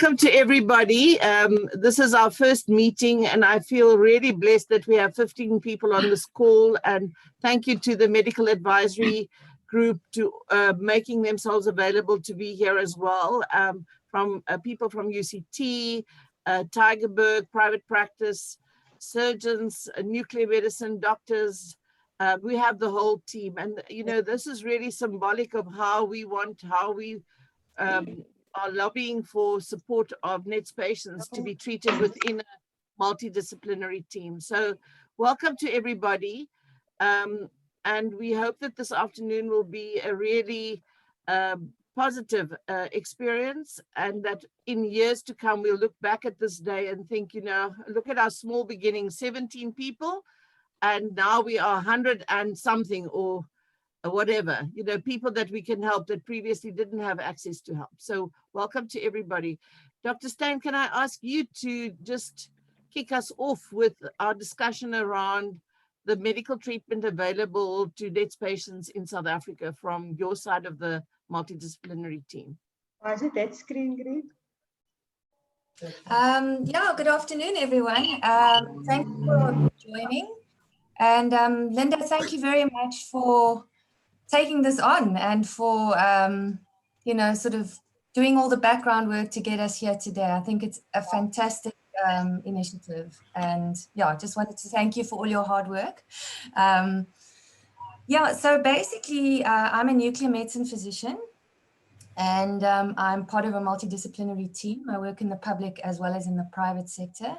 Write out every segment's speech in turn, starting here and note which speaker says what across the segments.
Speaker 1: Welcome to everybody. This is our first meeting, and I feel really blessed that we have 15 people on this call. And thank you to the medical advisory group to making themselves available to be here as well. From people from UCT, Tygerberg, private practice, surgeons, nuclear medicine, doctors. We have the whole team, and you know, this is really symbolic of how we are lobbying for support of NETS patients to be treated within a multidisciplinary team. So welcome to everybody. And we hope that this afternoon will be a really positive experience, and that in years to come, we'll look back at this day and think, you know, look at our small beginning, 17 people, and now we are 100 and something, or whatever, you know, people that we can help that previously didn't have access to help. So welcome to everybody. Dr. Steyn, can I ask you to just kick us off with our discussion around the medical treatment available to NETS patients in South Africa from your side of the multidisciplinary team?
Speaker 2: Was it that screen, Greg?
Speaker 3: Yeah, good afternoon, everyone. Thank you for joining. And Linda, thank you very much for taking this on and for, you know, sort of doing all the background work to get us here today. I think it's a fantastic initiative. And yeah, just wanted to thank you for all your hard work. Yeah, so basically, I'm a nuclear medicine physician, and I'm part of a multidisciplinary team. I work in the public as well as in the private sector.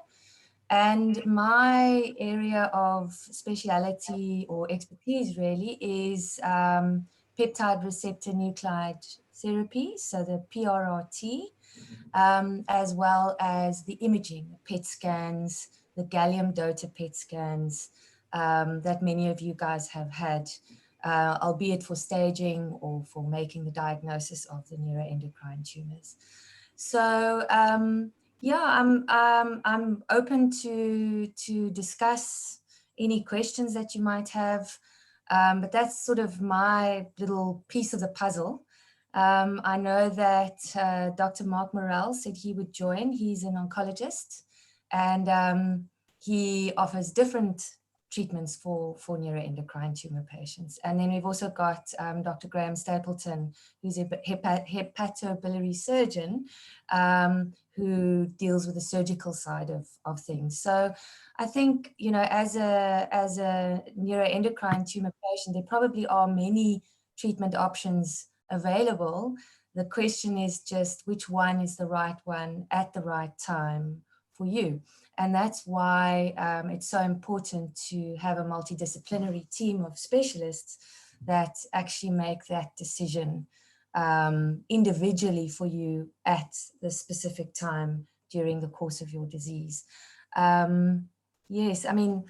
Speaker 3: And my area of speciality or expertise really is peptide receptor nuclide therapy, so the PRRT, as well as the imaging, PET scans, the gallium DOTA PET scans that many of you guys have had, albeit for staging or for making the diagnosis of the neuroendocrine tumors. So yeah, I'm open to discuss any questions that you might have, but that's sort of my little piece of the puzzle. I know that Dr. Mark Maurel said he would join. He's an oncologist, and he offers different treatments for neuroendocrine tumor patients. And then we've also got Dr. Jock Stapleton, who's a hepatobiliary surgeon, who deals with the surgical side of things. So I think, you know, as a neuroendocrine tumor patient, there probably are many treatment options available. The question is just which one is the right one at the right time for you. And that's why it's so important to have a multidisciplinary team of specialists that actually make that decision individually for you at the specific time during the course of your disease. Yes, I mean,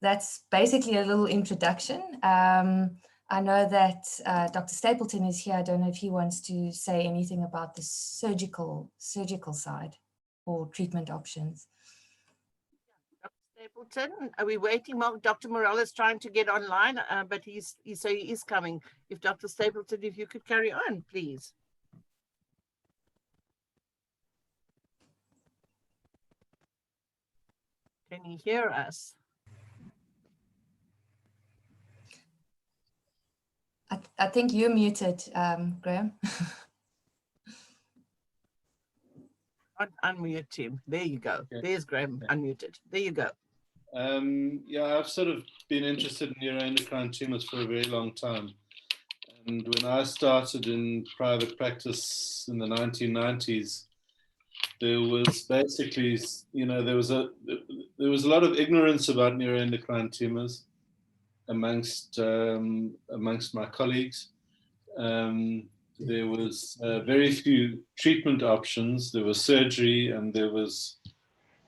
Speaker 3: that's basically a little introduction. I know that Dr. Stapleton is here. I don't know if he wants to say anything about the surgical side or treatment options.
Speaker 1: Dr. Stapleton, are we waiting? Dr. Maurel is trying to get online, but he is coming. If Dr. Stapleton, if you could carry on, please. Can you hear us?
Speaker 3: I think you're muted, Graham.
Speaker 1: Unmute him. There you go. Okay. There's Graham, unmuted. There you go.
Speaker 4: Yeah, I've sort of been interested in neuroendocrine tumors for a very long time. And when I started in private practice in the 1990s, there was basically, you know, there was a lot of ignorance about neuroendocrine tumors amongst my colleagues. There was very few treatment options. There was surgery, and there was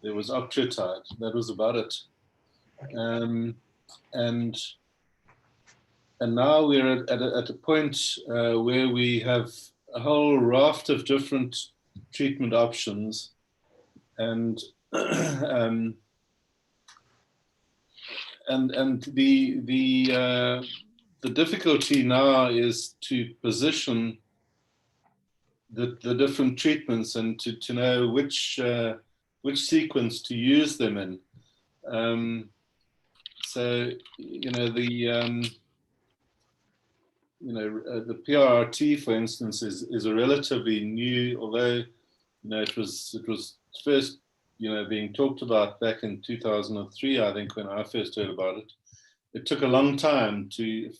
Speaker 4: octreotide. That was about it. And now we're at a point where we have a whole raft of different treatment options, and the difficulty now is to position the different treatments and to know which sequence to use them in. So the PRRT, for instance, is a relatively new, although it was first being talked about back in 2003, I think, when I first heard about it. It took a long time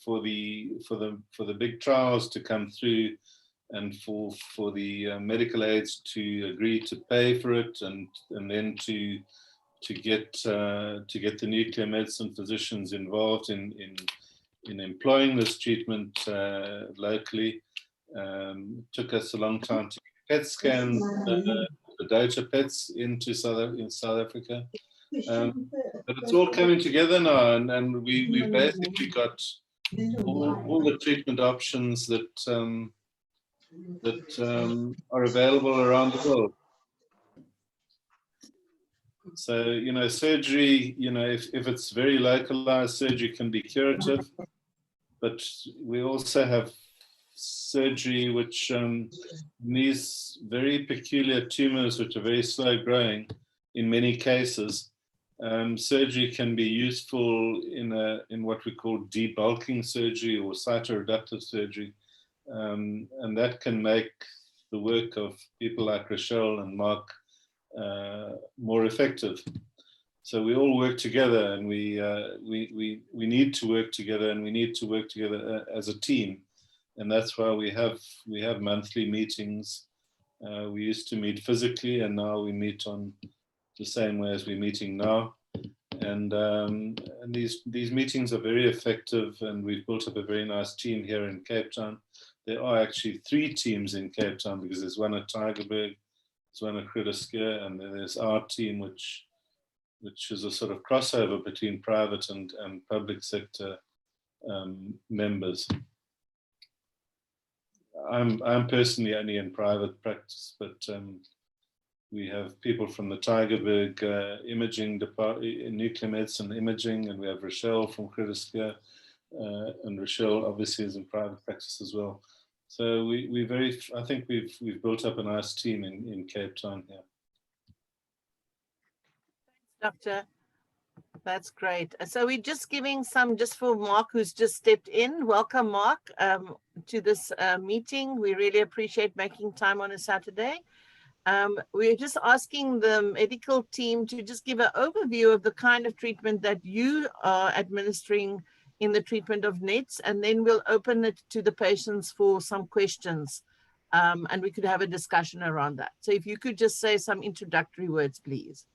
Speaker 4: for the big trials to come through, and for the medical aids to agree to pay for it, and then to get the nuclear medicine physicians involved in employing this treatment locally. It took us a long time to get PET scans, the data PETs in South Africa. But it's all coming together now, and we basically got all the treatment options that are available around the world. So, surgery, if it's very localized, surgery can be curative, but we also have surgery which these very peculiar tumors, which are very slow growing in many cases. Surgery can be useful in what we call debulking surgery or cytoreductive surgery, and that can make the work of people like Rachelle and Mark more effective. So we all work together, and we need to work together, and we need to work together as a team, and that's why we have monthly meetings. We used to meet physically, and now we meet on the same way as we're meeting now, and these meetings are very effective, and we've built up a very nice team here in Cape Town. There are actually 3 teams in Cape Town, because there's one at Tygerberg, there's one at Groote Schuur, and then there's our team, which is a sort of crossover between private and public sector members. I'm personally only in private practice, but we have people from the Tygerberg imaging department, nuclear medicine imaging, and we have Rachelle from Groote Schuur, and Rachelle obviously is in private practice as well. So I think we've built up a nice team in Cape Town here.
Speaker 1: Doctor, that's great. So we're just giving some, just for Mark, who's just stepped in. Welcome, Mark, to this meeting. We really appreciate making time on a Saturday. We're just asking the medical team to just give an overview of the kind of treatment that you are administering in the treatment of NETs, and then we'll open it to the patients for some questions, and we could have a discussion around that. So if you could just say some introductory words, please.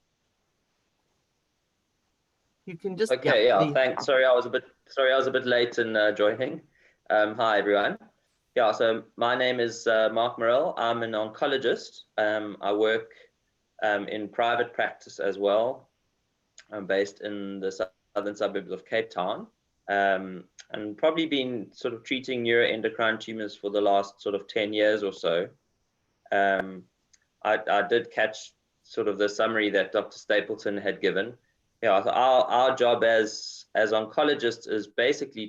Speaker 1: You can just
Speaker 5: thanks. Sorry, I was a bit late in joining. Hi everyone. Yeah, so my name is Mark Maurel. I'm an oncologist. I work in private practice as well. I'm based in the southern suburbs of Cape Town, and probably been sort of treating neuroendocrine tumors for the last sort of 10 years or so. I did catch sort of the summary that Dr. Stapleton had given. Yeah, so our job as oncologists is basically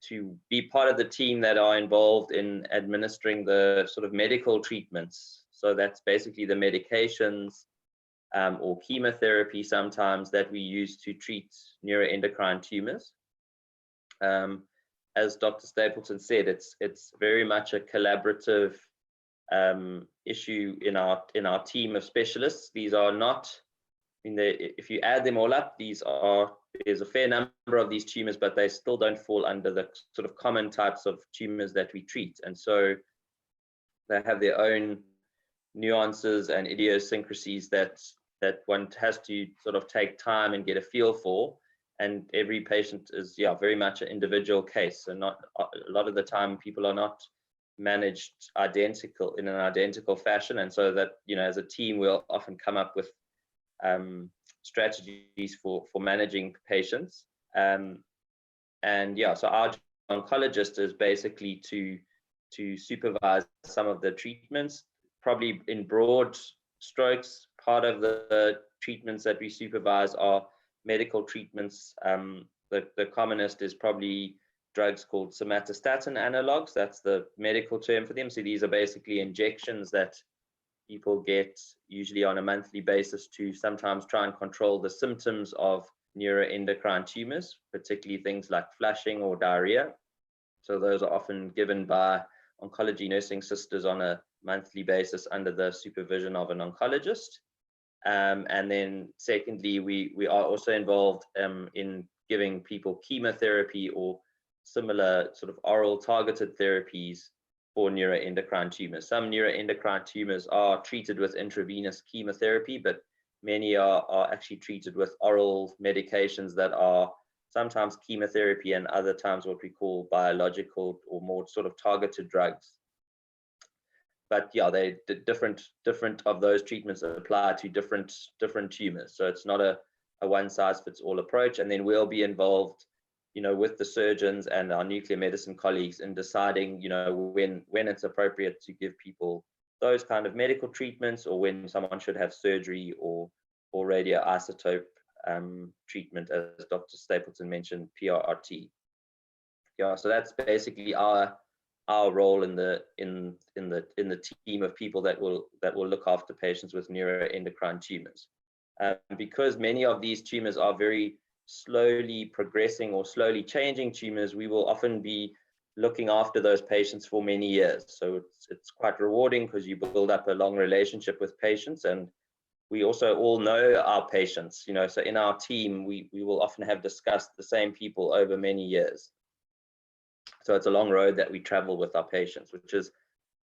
Speaker 5: to be part of the team that are involved in administering the sort of medical treatments. So that's basically the medications or chemotherapy sometimes that we use to treat neuroendocrine tumors. As Dr. Stapleton said, it's very much a collaborative issue in our team of specialists. These are not, if you add them all up, there's a fair number of these tumors, but they still don't fall under the sort of common types of tumors that we treat. And so they have their own nuances and idiosyncrasies that one has to sort of take time and get a feel for. And every patient is, very much an individual case. And not a lot of the time people are not managed in an identical fashion. And so that, as a team, we'll often come up with strategies for managing patients, so our oncologist is basically to supervise some of the treatments. Probably in broad strokes, part of the treatments that we supervise are medical treatments. The commonest is probably drugs called somatostatin analogs. That's the medical term for them. So these are basically injections that people get usually on a monthly basis to sometimes try and control the symptoms of neuroendocrine tumors, particularly things like flushing or diarrhea. So those are often given by oncology nursing sisters on a monthly basis under the supervision of an oncologist. And then secondly, we are also involved in giving people chemotherapy or similar sort of oral targeted therapies for neuroendocrine tumors. Some neuroendocrine tumors are treated with intravenous chemotherapy, but many are actually treated with oral medications that are sometimes chemotherapy and other times what we call biological or more sort of targeted drugs. But yeah, they different of those treatments apply to different tumors. So it's not a one size fits all approach. And then we'll be involved, you know, with the surgeons and our nuclear medicine colleagues in deciding, you know, when it's appropriate to give people those kind of medical treatments, or when someone should have surgery or radioisotope treatment, as Dr. Stapleton mentioned, PRRT. Yeah, so that's basically our role in the team of people that will look after patients with neuroendocrine tumors. Because many of these tumors are very slowly progressing or slowly changing tumors, we will often be looking after those patients for many years. So it's quite rewarding because you build up a long relationship with patients, and we also all know our patients, you know, so in our team, we will often have discussed the same people over many years. So it's a long road that we travel with our patients, which is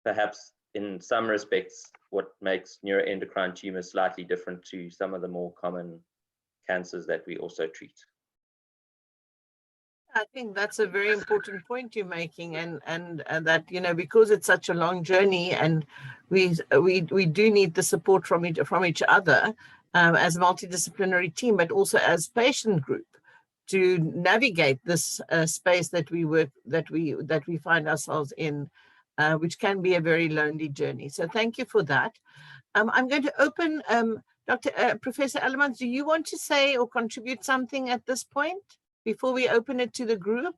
Speaker 5: perhaps in some respects what makes neuroendocrine tumors slightly different to some of the more common cancers that we also treat.
Speaker 1: I think that's a very important point you're making, and that, you know, because it's such a long journey, and we do need the support from each other as a multidisciplinary team, but also as patient group, to navigate this space that we find ourselves in, which can be a very lonely journey. So thank you for that. I'm going to open, Professor Ellman, do you want to say or contribute something at this point before we open it to the group?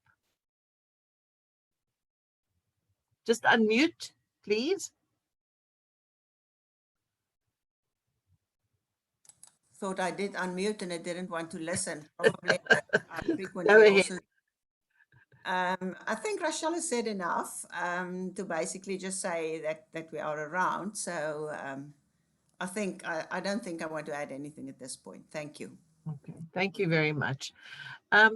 Speaker 1: Just unmute, please.
Speaker 6: Thought I did unmute and I didn't want to listen. Probably I frequently
Speaker 1: Go ahead.
Speaker 6: also. I think Rachelle has said enough to basically just say that we are around. So I don't think I want to add anything at this point. Thank you.
Speaker 1: Okay, thank you very much.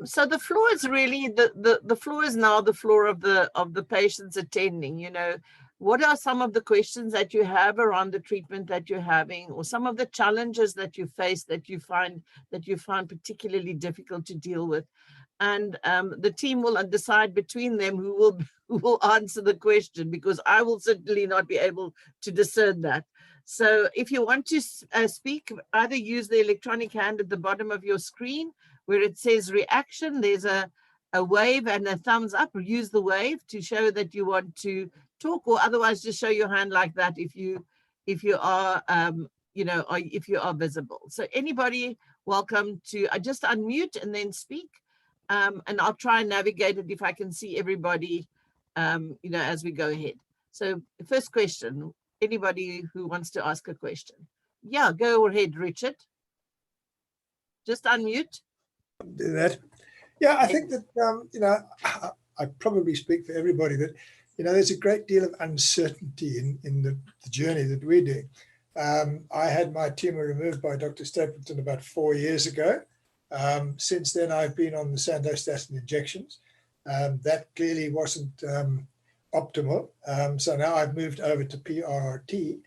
Speaker 1: So the floor is really the floor is now the floor of the patients attending. You know, what are some of the questions that you have around the treatment that you're having, or some of the challenges that you face that you find particularly difficult to deal with? And the team will decide between them who will answer the question, because I will certainly not be able to discern that. So if you want to speak, either use the electronic hand at the bottom of your screen where it says reaction. There's a wave and a thumbs up. Use the wave to show that you want to talk, or otherwise just show your hand like that if you are if you are visible. So anybody welcome to just unmute and then speak, and I'll try and navigate it if I can see everybody as we go ahead. So the first question, anybody who wants to ask a question. Yeah, go ahead, Richard. Just unmute.
Speaker 7: Do that. Yeah, I think that, I probably speak for everybody that, there's a great deal of uncertainty in the journey that we're doing. I had my tumor removed by Dr. Stapleton about 4 years ago. Since then, I've been on the sandostatin injections. That clearly wasn't optimal. So now I've moved over to PRRT.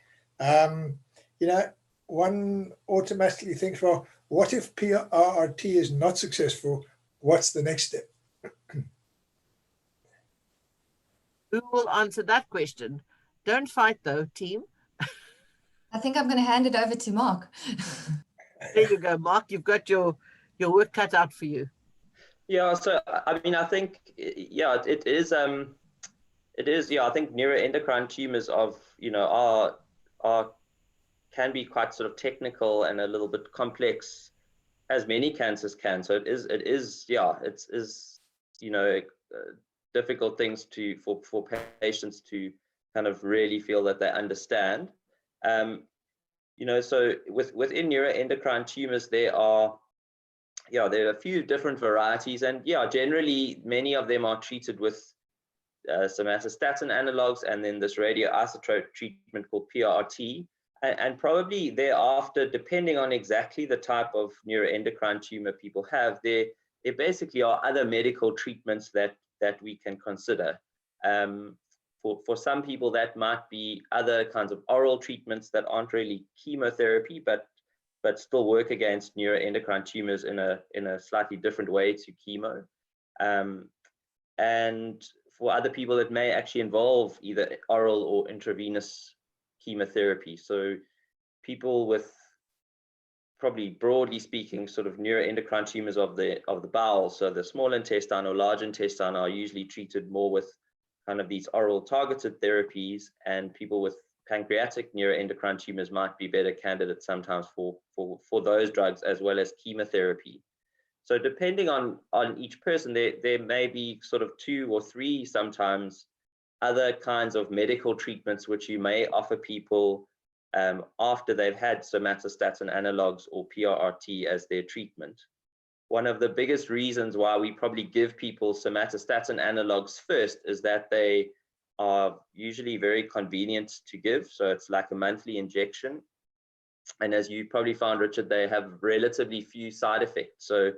Speaker 7: One automatically thinks, well, what if PRRT is not successful? What's the next step?
Speaker 1: Who will answer that question? Don't fight though, team.
Speaker 3: I think I'm going to hand it over to Mark.
Speaker 1: There you go, Mark. You've got your work cut out for you.
Speaker 5: Yeah, so I mean, I think, yeah, it is. Yeah, I think neuroendocrine tumors can be quite sort of technical and a little bit complex, as many cancers can. So it is difficult things for patients to kind of really feel that they understand. So within neuroendocrine tumors, there are a few different varieties, and generally many of them are treated with somatostatin analogs, and then this radioisotope treatment called PRRT, and probably thereafter, depending on exactly the type of neuroendocrine tumor people have, there basically are other medical treatments that we can consider. For some people, that might be other kinds of oral treatments that aren't really chemotherapy, but still work against neuroendocrine tumors in a slightly different way to chemo. And for other people, it may actually involve either oral or intravenous chemotherapy. So people with, probably broadly speaking, sort of neuroendocrine tumors of the bowel, so the small intestine or large intestine, are usually treated more with kind of these oral targeted therapies, and people with pancreatic neuroendocrine tumors might be better candidates sometimes for those drugs as well as chemotherapy. So depending on each person, there may be sort of 2 or 3 sometimes other kinds of medical treatments which you may offer people after they've had somatostatin analogs or PRRT as their treatment. One of the biggest reasons why we probably give people somatostatin analogs first is that they are usually very convenient to give. So it's like a monthly injection. And as you probably found, Richard, they have relatively few side effects. So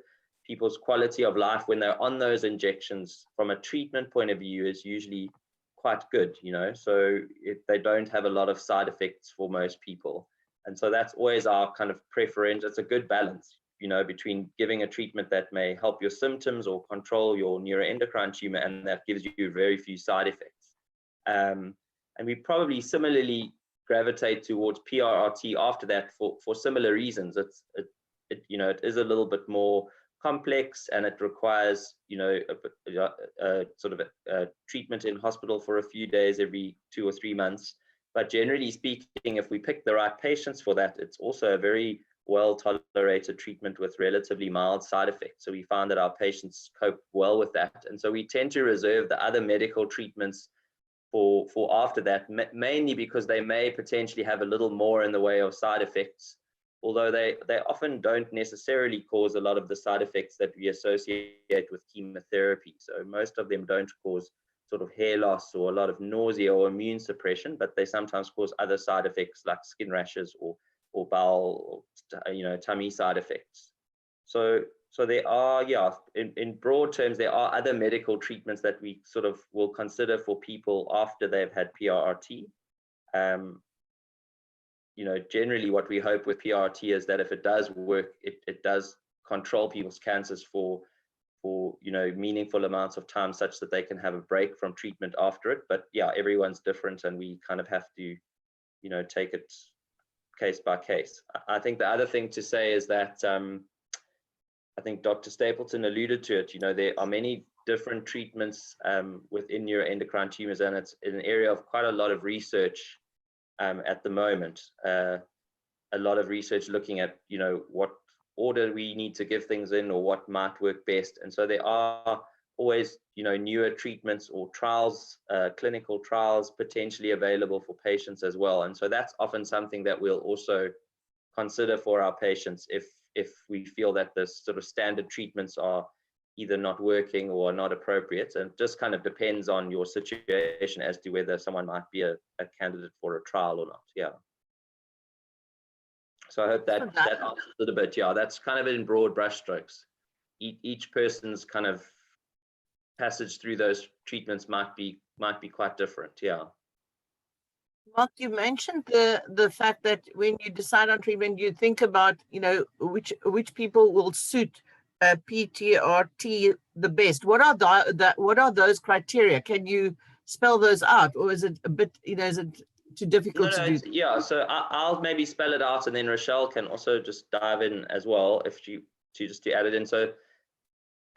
Speaker 5: people's quality of life when they're on those injections from a treatment point of view is usually quite good, so they don't have a lot of side effects for most people. And so that's always our kind of preference. It's a good balance, between giving a treatment that may help your symptoms or control your neuroendocrine tumor, and that gives you very few side effects. And we probably similarly gravitate towards PRRT after that for similar reasons. It is a little bit more complex, and it requires a sort of a treatment in hospital for a few days every 2 or 3 months. But generally speaking, if we pick the right patients for that, it's also a very well tolerated treatment with relatively mild side effects. So we found that our patients cope well with that, and so we tend to reserve the other medical treatments for after that, mainly because they may potentially have a little more in the way of side effects, although they often don't necessarily cause a lot of the side effects that we associate with chemotherapy. So most of them don't cause sort of hair loss or a lot of nausea or immune suppression, but they sometimes cause other side effects like skin rashes or bowel or tummy side effects. So there are, in broad terms, there are other medical treatments that we sort of will consider for people after they've had PRRT. Generally what we hope with PRRT is that if it does work, it does control people's cancers for meaningful amounts of time, such that they can have a break from treatment after it. But everyone's different, and we kind of have to, take it case by case. I think the other thing to say is that I think Dr. Stapleton alluded to it. There are many different treatments within neuroendocrine tumors, and it's an area of quite a lot of research at the moment. A lot of research looking at, what order we need to give things in or what might work best. And so there are always, newer treatments or trials, clinical trials potentially available for patients as well. And so that's often something that we'll also consider for our patients if we feel that the sort of standard treatments are either not working or not appropriate. And it just kind of depends on your situation as to whether someone might be a candidate for a trial or not. So I hope that answers it a bit. That's kind of in broad brushstrokes. Each person's kind of passage through those treatments might be quite different.
Speaker 1: Mark, you mentioned the fact that when you decide on treatment, you think about, which people will suit PTRT the best. What are those criteria? Can you spell those out, or is it a bit, is it too difficult to do?
Speaker 5: So I'll maybe spell it out, and then Rachelle can also just dive in as well to add it in. So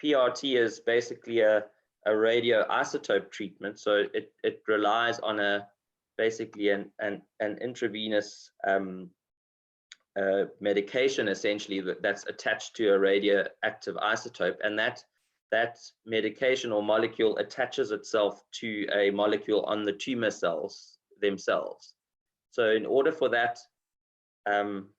Speaker 5: PRT is basically a radioisotope treatment. So it relies on basically an intravenous medication, essentially, that's attached to a radioactive isotope, and that that medication or molecule attaches itself to a molecule on the tumor cells themselves. So in order for that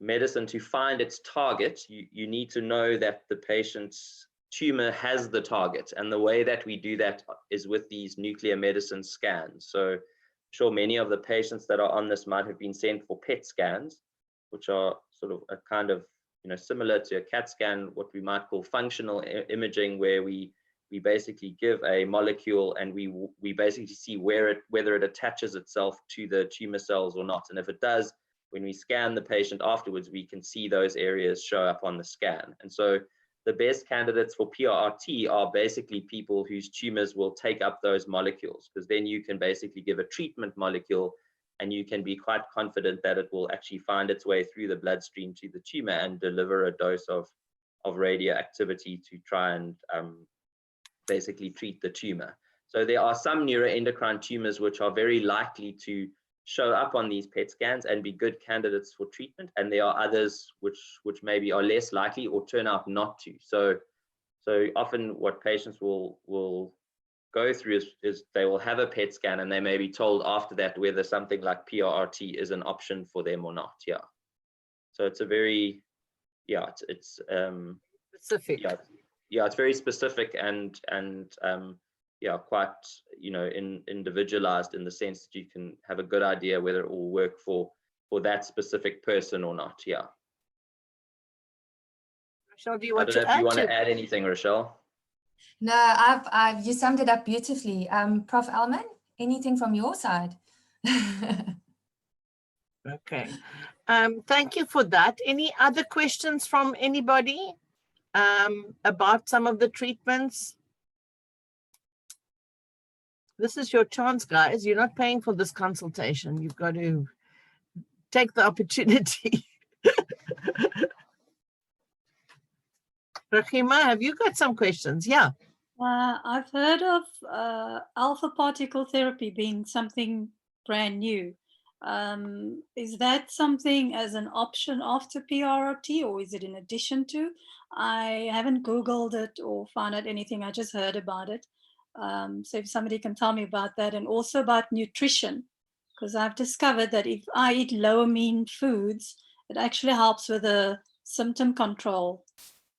Speaker 5: medicine to find its target, you need to know that the patient's tumor has the target. And the way that we do that is with these nuclear medicine scans. So I'm sure many of the patients that are on this might have been sent for PET scans, which are sort of a kind of, similar to a CAT scan, what we might call functional imaging, where we basically give a molecule and we basically see whether it attaches itself to the tumor cells or not. And if it does, when we scan the patient afterwards, we can see those areas show up on the scan. And so the best candidates for PRRT are basically people whose tumors will take up those molecules, because then you can basically give a treatment molecule and you can be quite confident that it will actually find its way through the bloodstream to the tumor and deliver a dose of radioactivity to try and basically treat the tumor. So there are some neuroendocrine tumors which are very likely to show up on these PET scans and be good candidates for treatment, and there are others which maybe are less likely or turn out not to. So often what patients will go through is they will have a PET scan and they may be told after that whether something like PRRT is an option for them or not. Yeah. So it's a very, it's
Speaker 1: Specific.
Speaker 5: Yeah, it's very specific and quite, individualized in the sense that you can have a good idea whether it will work for that specific person or not. Yeah.
Speaker 1: Rachelle, do you want
Speaker 5: I don't know
Speaker 1: to
Speaker 5: if you want to add anything, Rachelle?
Speaker 3: No, you summed it up beautifully. Prof. Ellman, anything from your side?
Speaker 1: Okay. Thank you for that. Any other questions from anybody about some of the treatments? This is your chance, guys. You're not paying for this consultation. You've got to take the opportunity. Rahima, have you got some questions? Yeah.
Speaker 8: I've heard of alpha particle therapy being something brand new. Is that something as an option after PRRT, or is it in addition to? I haven't Googled it or found out anything. I just heard about it. So if somebody can tell me about that, and also about nutrition, because I've discovered that if I eat low amine foods, it actually helps with the symptom control.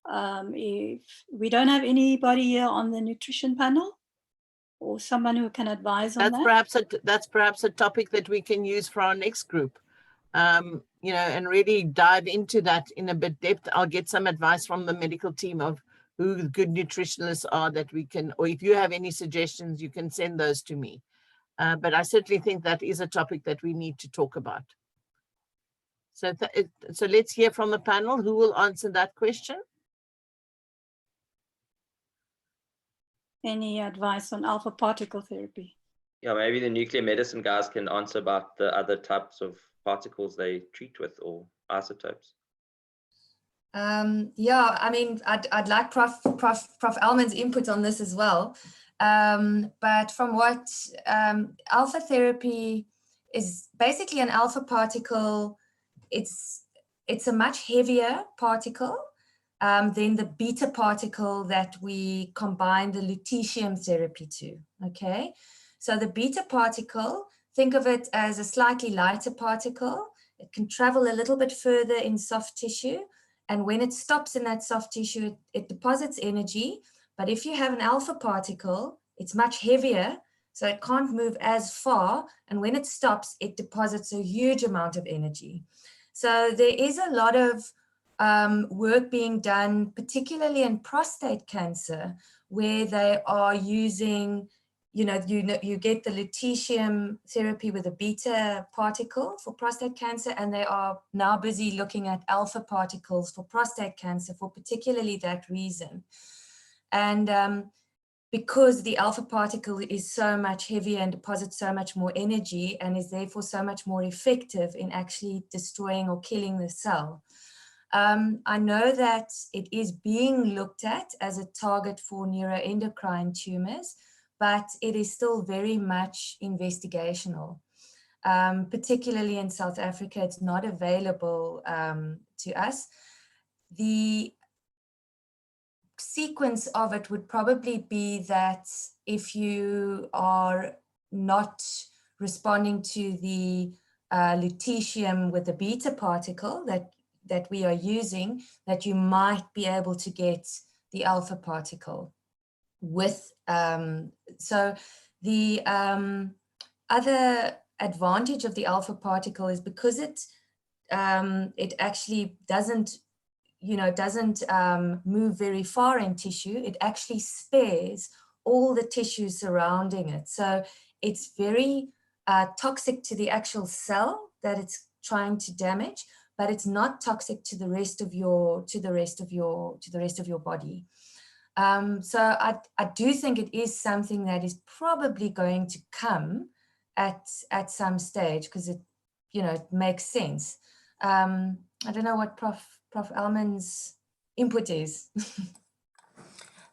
Speaker 8: If we don't have anybody here on the nutrition panel, or someone who can advise on that,
Speaker 1: that's perhaps a topic that we can use for our next group, and really dive into that in a bit depth. I'll get some advice from the medical team of who the good nutritionalists are that we can, or if you have any suggestions, you can send those to me. But I certainly think that is a topic that we need to talk about. So let's hear from the panel. Who will answer that question?
Speaker 8: any advice on alpha particle therapy?
Speaker 5: Yeah, maybe the nuclear medicine guys can answer about the other types of particles they treat with, or isotopes.
Speaker 3: Yeah, I mean, I'd like Prof. Ellman's input on this as well. But from what alpha therapy is basically an alpha particle, it's a much heavier particle than the beta particle that we combine the lutetium therapy to, okay? So the beta particle, think of it as a slightly lighter particle. It can travel a little bit further in soft tissue. And when it stops in that soft tissue, it deposits energy. But if you have an alpha particle, it's much heavier, so it can't move as far. And when it stops, it deposits a huge amount of energy. So there is a lot of work being done, particularly in prostate cancer, where they are using, you get the lutetium therapy with a beta particle for prostate cancer, and they are now busy looking at alpha particles for prostate cancer for particularly that reason. And because the alpha particle is so much heavier and deposits so much more energy and is therefore so much more effective in actually destroying or killing the cell. I know that it is being looked at as a target for neuroendocrine tumors, but it is still very much investigational. Particularly in South Africa, it's not available to us. The sequence of it would probably be that if you are not responding to the lutetium with the beta particle that we are using, that you might be able to get the alpha particle with, so the other advantage of the alpha particle is because it actually doesn't move very far in tissue, it actually spares all the tissue surrounding it. So it's very toxic to the actual cell that it's trying to damage, but it's not toxic to the rest of your body. So I do think it is something that is probably going to come at some stage, because it makes sense. I don't know what Prof Ellman's input is.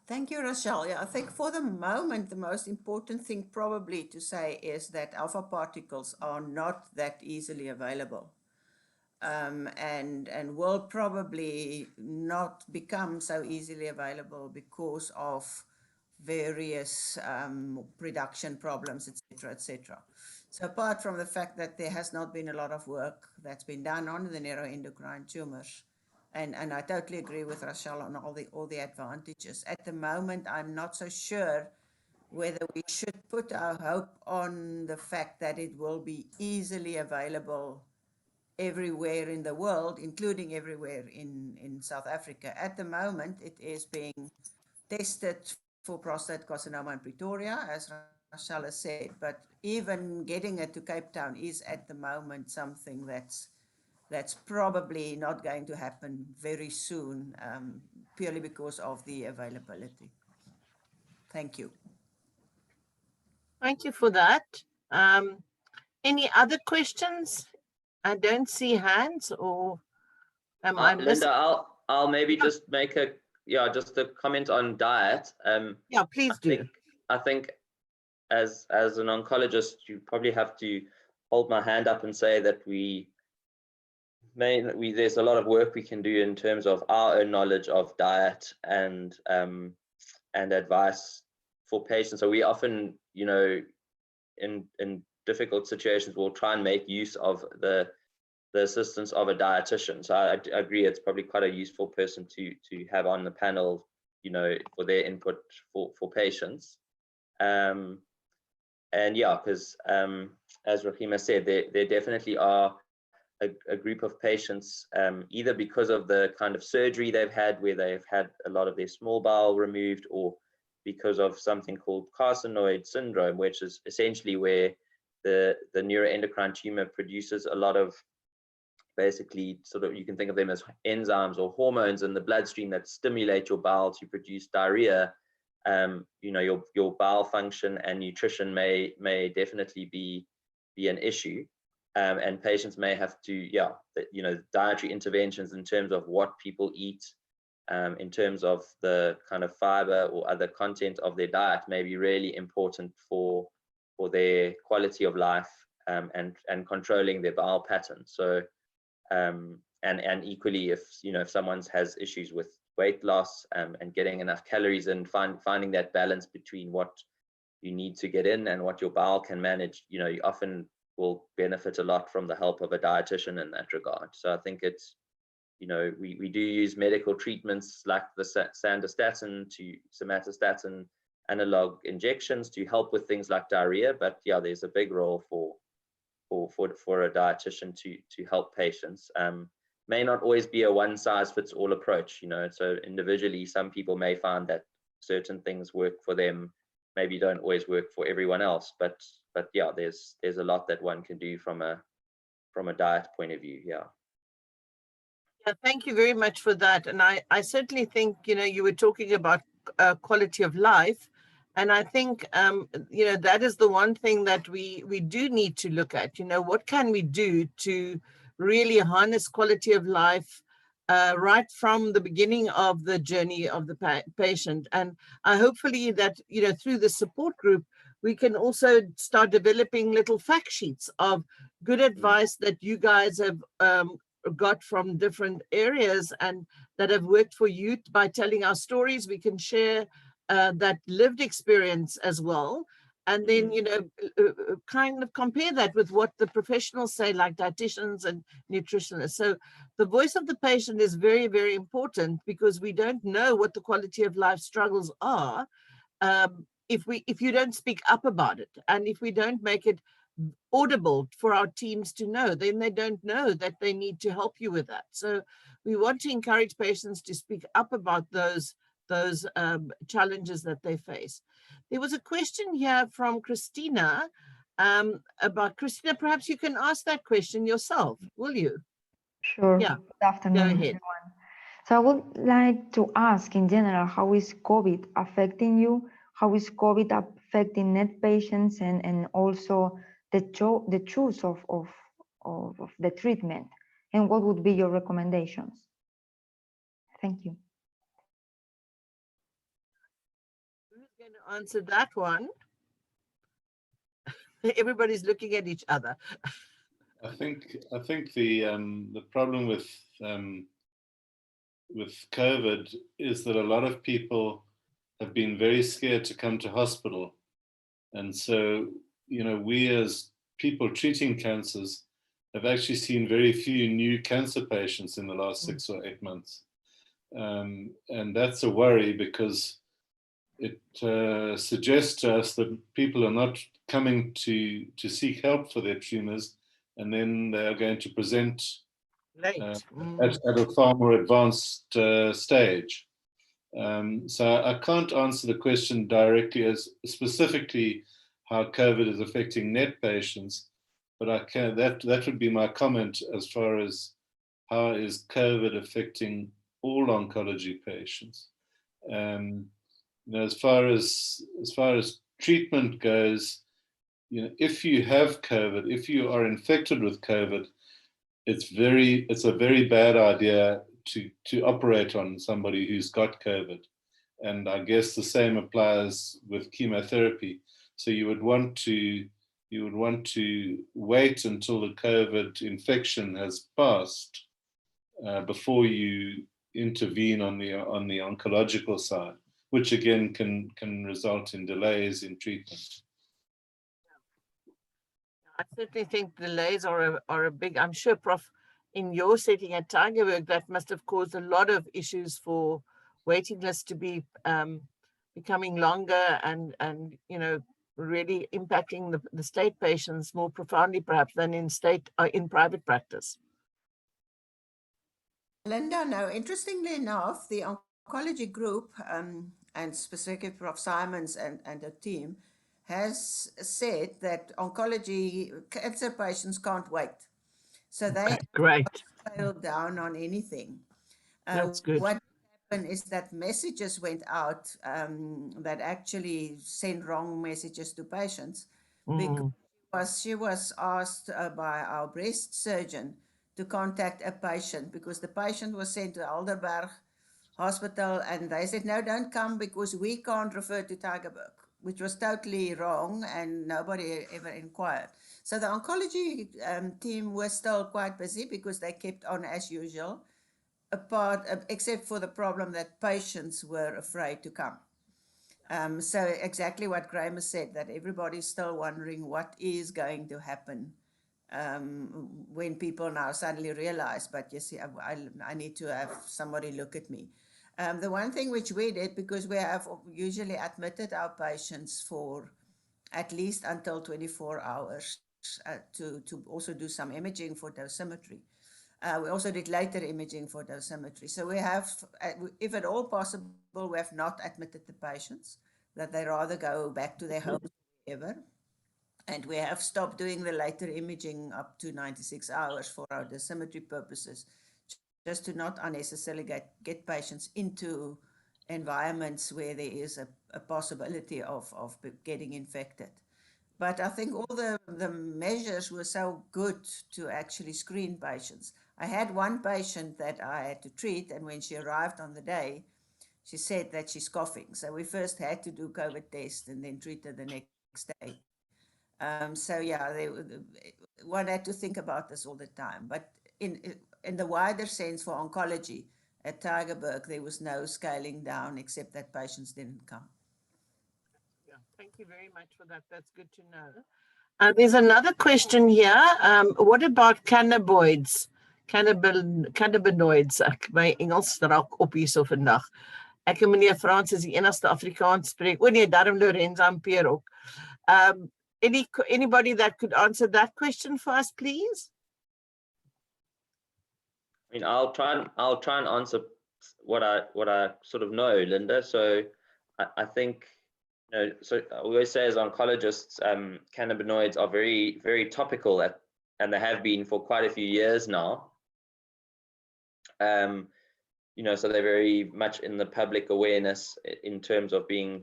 Speaker 6: Thank you, Rachelle. Yeah, I think for the moment, the most important thing probably to say is that alpha particles are not that easily available. And will probably not become so easily available because of various production problems, etc., etc. So apart from the fact that there has not been a lot of work that's been done on the neuroendocrine tumors, and I totally agree with Rachelle on all the advantages. At the moment, I'm not so sure whether we should put our hope on the fact that it will be easily available everywhere in the world, including everywhere in South Africa. At the moment, it is being tested for prostate carcinoma in Pretoria, as Rachelle has said, but even getting it to Cape Town is at the moment something that's probably not going to happen very soon, purely because of the availability. Thank you.
Speaker 1: Thank you for that. Any other questions? I don't see hands, or am I missing?
Speaker 5: Linda, I'll maybe just make a comment on diet.
Speaker 1: Yeah, please do.
Speaker 5: I think as an oncologist, you probably have to hold my hand up and say that there's a lot of work we can do in terms of our own knowledge of diet and advice for patients. So we often, in difficult situations, we'll try and make use of the assistance of a dietitian. So I agree, it's probably quite a useful person to have on the panel, for their input for patients. And yeah, because as Rahima said, there definitely are a group of patients, either because of the kind of surgery they've had, where they've had a lot of their small bowel removed, or because of something called Carcinoid Syndrome, which is essentially where the neuroendocrine tumor produces a lot of, basically, sort of, you can think of them as enzymes or hormones in the bloodstream that stimulate your bowel to produce diarrhea. Your bowel function and nutrition may definitely be an issue, and patients may have to, dietary interventions in terms of what people eat, in terms of the kind of fiber or other content of their diet, may be really important for their quality of life, and controlling their bowel pattern. So and equally, if someone has issues with weight loss, and getting enough calories in, finding that balance between what you need to get in and what your bowel can manage, you often will benefit a lot from the help of a dietitian in that regard. So I think it's, we do use medical treatments like the sandostatin to somatostatin analog injections to help with things like diarrhea, but yeah, there's a big role for a dietitian to help patients. May not always be a one-size-fits-all approach, so individually some people may find that certain things work for them, maybe don't always work for everyone else, but yeah, there's a lot that one can do from a diet point of view. Yeah,
Speaker 1: thank you very much for that. And I certainly think, you were talking about quality of life, and I think that is the one thing that we do need to look at. What can we do to really harness quality of life right from the beginning of the journey of the patient? And hopefully that through the support group we can also start developing little fact sheets of good advice that you guys have got from different areas and that have worked for you. By telling our stories, we can share that lived experience as well. And then, you know, kind of compare that with what the professionals say, like dietitians and nutritionists. So the voice of the patient is very, very important, because we don't know what the quality of life struggles are if you don't speak up about it, and if we don't make it audible for our teams to know, then they don't know that they need to help you with that. So we want to encourage patients to speak up about those challenges that they face. There was a question here from Christina about, Christina, perhaps you can ask that question yourself, will you?
Speaker 9: Sure.
Speaker 1: Yeah.
Speaker 9: Good afternoon,
Speaker 1: Go ahead.
Speaker 9: everyone. So I would like to ask, in general, how is COVID affecting you? How is COVID affecting NET patients, and also the choice of the treatment? And what would be your recommendations? Thank you.
Speaker 1: Who's going to answer that one? Everybody's looking at each other.
Speaker 4: I think the problem with COVID is that a lot of people have been very scared to come to hospital, and so, you know, we as people treating cancers have actually seen very few new cancer patients in the last 6 or 8 months, and that's a worry, because it suggests to us that people are not coming to seek help for their tumors, and then they are going to present at a far more advanced stage. So I can't answer the question directly as specifically how COVID is affecting NET patients, but I can, that would be my comment as far as how is COVID affecting all oncology patients. You know, as far as treatment goes, you know, if you have COVID, if you are infected with COVID, it's a very bad idea to operate on somebody who's got COVID. And I guess the same applies with chemotherapy. So you would want to wait until the COVID infection has passed before you intervene on the oncological side, which again can result in delays in treatment.
Speaker 1: I certainly think delays are a big, I'm sure, Prof, in your setting at Tigerberg, that must have caused a lot of issues for waiting lists to be becoming longer and you know, really impacting the state patients more profoundly perhaps than in private practice.
Speaker 6: Linda, no, interestingly enough, the oncology group and specifically Prof. Simons and the team has said that oncology cancer patients can't wait. So they
Speaker 1: great.
Speaker 6: scaled down on anything.
Speaker 1: That's good.
Speaker 6: What happened is that messages went out that actually sent wrong messages to patients, because she was asked by our breast surgeon to contact a patient, because the patient was sent to Alderberg Hospital and they said, no, don't come because we can't refer to Tigerberg, which was totally wrong and nobody ever inquired. So the oncology team was still quite busy because they kept on as usual, except for the problem that patients were afraid to come. So exactly what Graham has said, that everybody's still wondering what is going to happen when people now suddenly realize, but you see, I need to have somebody look at me. The one thing which we did, because we have usually admitted our patients for at least until 24 hours to also do some imaging for dosimetry. We also did later imaging for dosimetry. So we have, if at all possible, we have not admitted the patients, that they rather go back to their homes ever. And we have stopped doing the later imaging up to 96 hours for our dosimetry purposes, just to not unnecessarily get patients into environments where there is a possibility of getting infected. But I think all the measures were so good to actually screen patients. I had one patient that I had to treat, and when she arrived on the day, she said that she's coughing. So we first had to do COVID test and then treat her the next day. So yeah, one had to think about this all the time. But in the wider sense for oncology, at Tygerberg, there was no scaling down except that patients didn't come.
Speaker 1: Yeah, thank you very much for that. That's good to know. There's another question here. What about cannabinoids? Cannabinoids. My Engels raak op hierso vandag. Ek en meneer Frans is die enigste Afrikaans spreek. O nee, daarom Lorenzo en Pierre ook. Anybody that could answer that question for us, please?
Speaker 5: I mean, I'll try and answer what I sort of know, Linda. So I think, you know, so we always say as oncologists, cannabinoids are very, very topical and they have been for quite a few years now. You know, so they're very much in the public awareness in terms of being,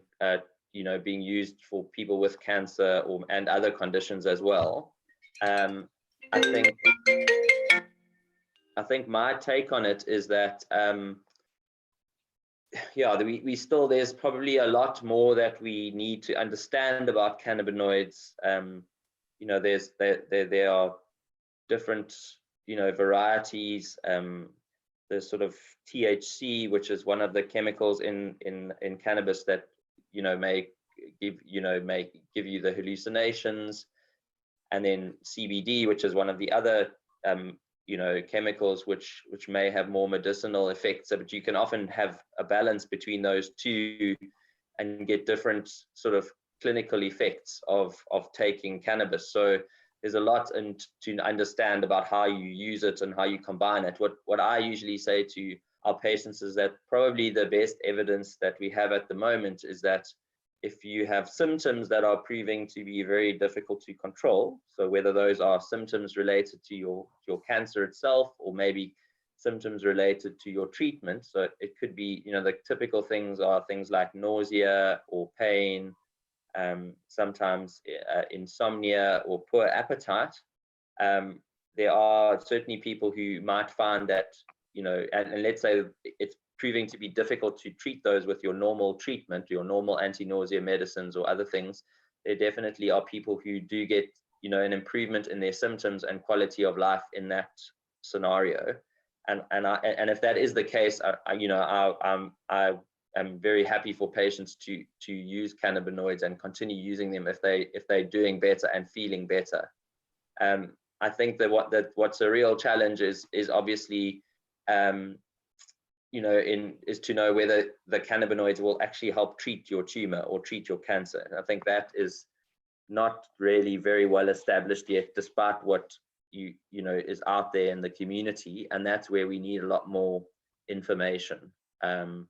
Speaker 5: you know, being used for people with cancer and other conditions as well. I think my take on it is that, yeah, we still, there's probably a lot more that we need to understand about cannabinoids. You know, there are different, you know, varieties. There's sort of THC, which is one of the chemicals in cannabis that, you know, may give you the hallucinations, and then CBD, which is one of the other you know, chemicals which may have more medicinal effects, but you can often have a balance between those two and get different sort of clinical effects of taking cannabis. So there's a lot to understand about how you use it and how you combine it. What I usually say to our patients is that probably the best evidence that we have at the moment is that if you have symptoms that are proving to be very difficult to control, so whether those are symptoms related to your cancer itself, or maybe symptoms related to your treatment, so it could be, you know, the typical things are things like nausea or pain, sometimes insomnia or poor appetite. There are certainly people who might find that, you know, and let's say it's proving to be difficult to treat those with your normal treatment, your normal anti-nausea medicines or other things. There definitely are people who do get, you know, an improvement in their symptoms and quality of life in that scenario. And if that is the case, I'm very happy for patients to use cannabinoids and continue using them if they're doing better and feeling better. I think that what's a real challenge is obviously you know, is to know whether the cannabinoids will actually help treat your tumor or treat your cancer. And I think that is not really very well established yet, despite what you know is out there in the community, and that's where we need a lot more information. You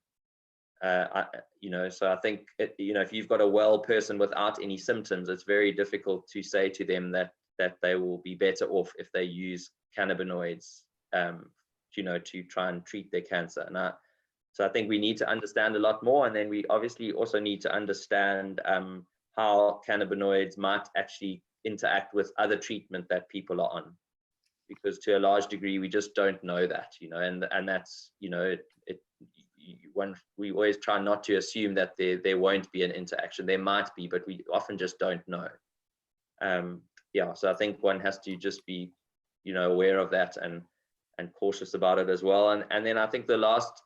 Speaker 5: know, so I think you know, if you've got a well person without any symptoms, it's very difficult to say to them that they will be better off if they use cannabinoids, you know, to try and treat their cancer. And so I think we need to understand a lot more, and then we obviously also need to understand how cannabinoids might actually interact with other treatment that people are on, because to a large degree we just don't know that, you know, and that's, you know, we always try not to assume that there won't be an interaction. There might be, but we often just don't know. Yeah, so I think one has to just be, you know, aware of that and cautious about it as well. And then I think the last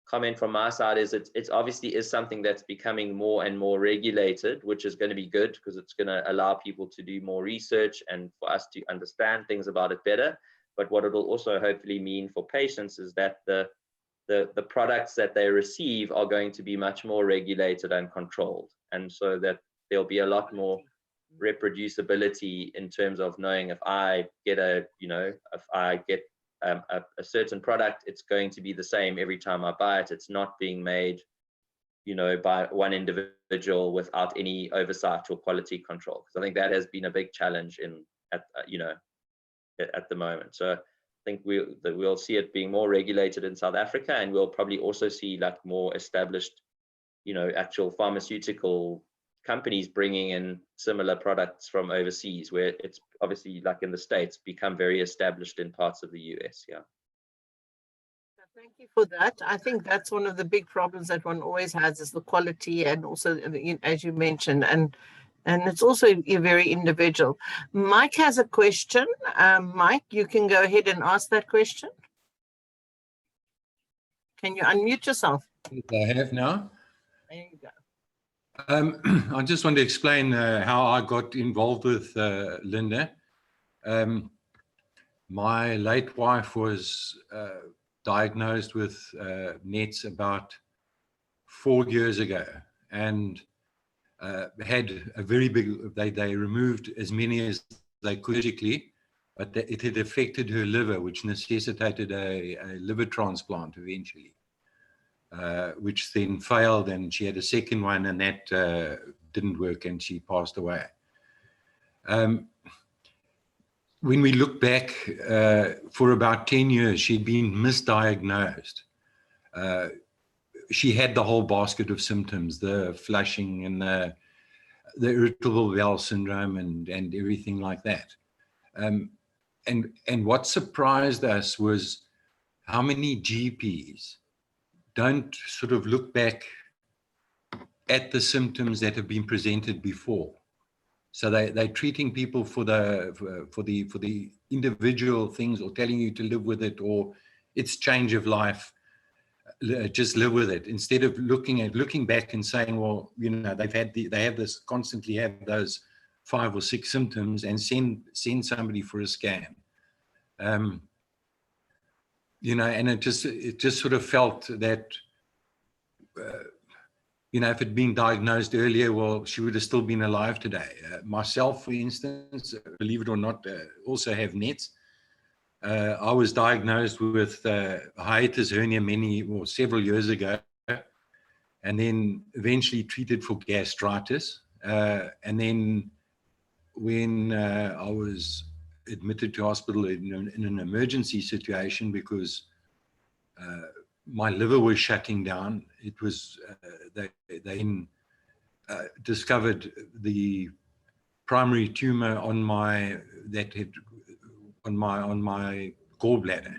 Speaker 5: comment from my side is it's obviously is something that's becoming more and more regulated, which is going to be good because it's going to allow people to do more research and for us to understand things about it better. But what it will also hopefully mean for patients is that the products that they receive are going to be much more regulated and controlled, and so that there'll be a lot more reproducibility in terms of knowing if I get a certain product, it's going to be the same every time I buy it. It's not being made, you know, by one individual without any oversight or quality control. Because I think that has been a big challenge at the moment. So I think we'll see it being more regulated in South Africa, and we'll probably also see like more established, you know, actual pharmaceutical companies bringing in similar products from overseas, where it's obviously, like in the States, become very established in parts of the US. Yeah.
Speaker 1: Thank you for that. I think that's one of the big problems that one always has is the quality, and also, as you mentioned, and it's also very individual. Mike has a question. Mike, you can go ahead and ask that question. Can you unmute yourself?
Speaker 10: I have now.
Speaker 1: There you go.
Speaker 10: I just want to explain how I got involved with Linda. My late wife was diagnosed with NETS about 4 years ago, and had a very big, they removed as many as they could surgically, but it had affected her liver, which necessitated a liver transplant eventually, which then failed, and she had a second one, and that didn't work, and she passed away. When we look back, for about 10 years, she'd been misdiagnosed. She had the whole basket of symptoms, the flushing and the irritable bowel syndrome and everything like that. And what surprised us was how many GPs don't sort of look back at the symptoms that have been presented before. So they're treating people for the individual things, or telling you to live with it, or it's change of life, just live with it, instead of looking back and saying, well, you know, they have this, constantly have those 5 or 6 symptoms, and send somebody for a scan. You know, and it just sort of felt that, you know, if it had been diagnosed earlier, well, she would have still been alive today. Myself, for instance, believe it or not, also have NETs. I was diagnosed with hiatus hernia several years ago, and then eventually treated for gastritis. And then when I was admitted to hospital in an emergency situation because my liver was shutting down, it was they then discovered the primary tumor on my gallbladder,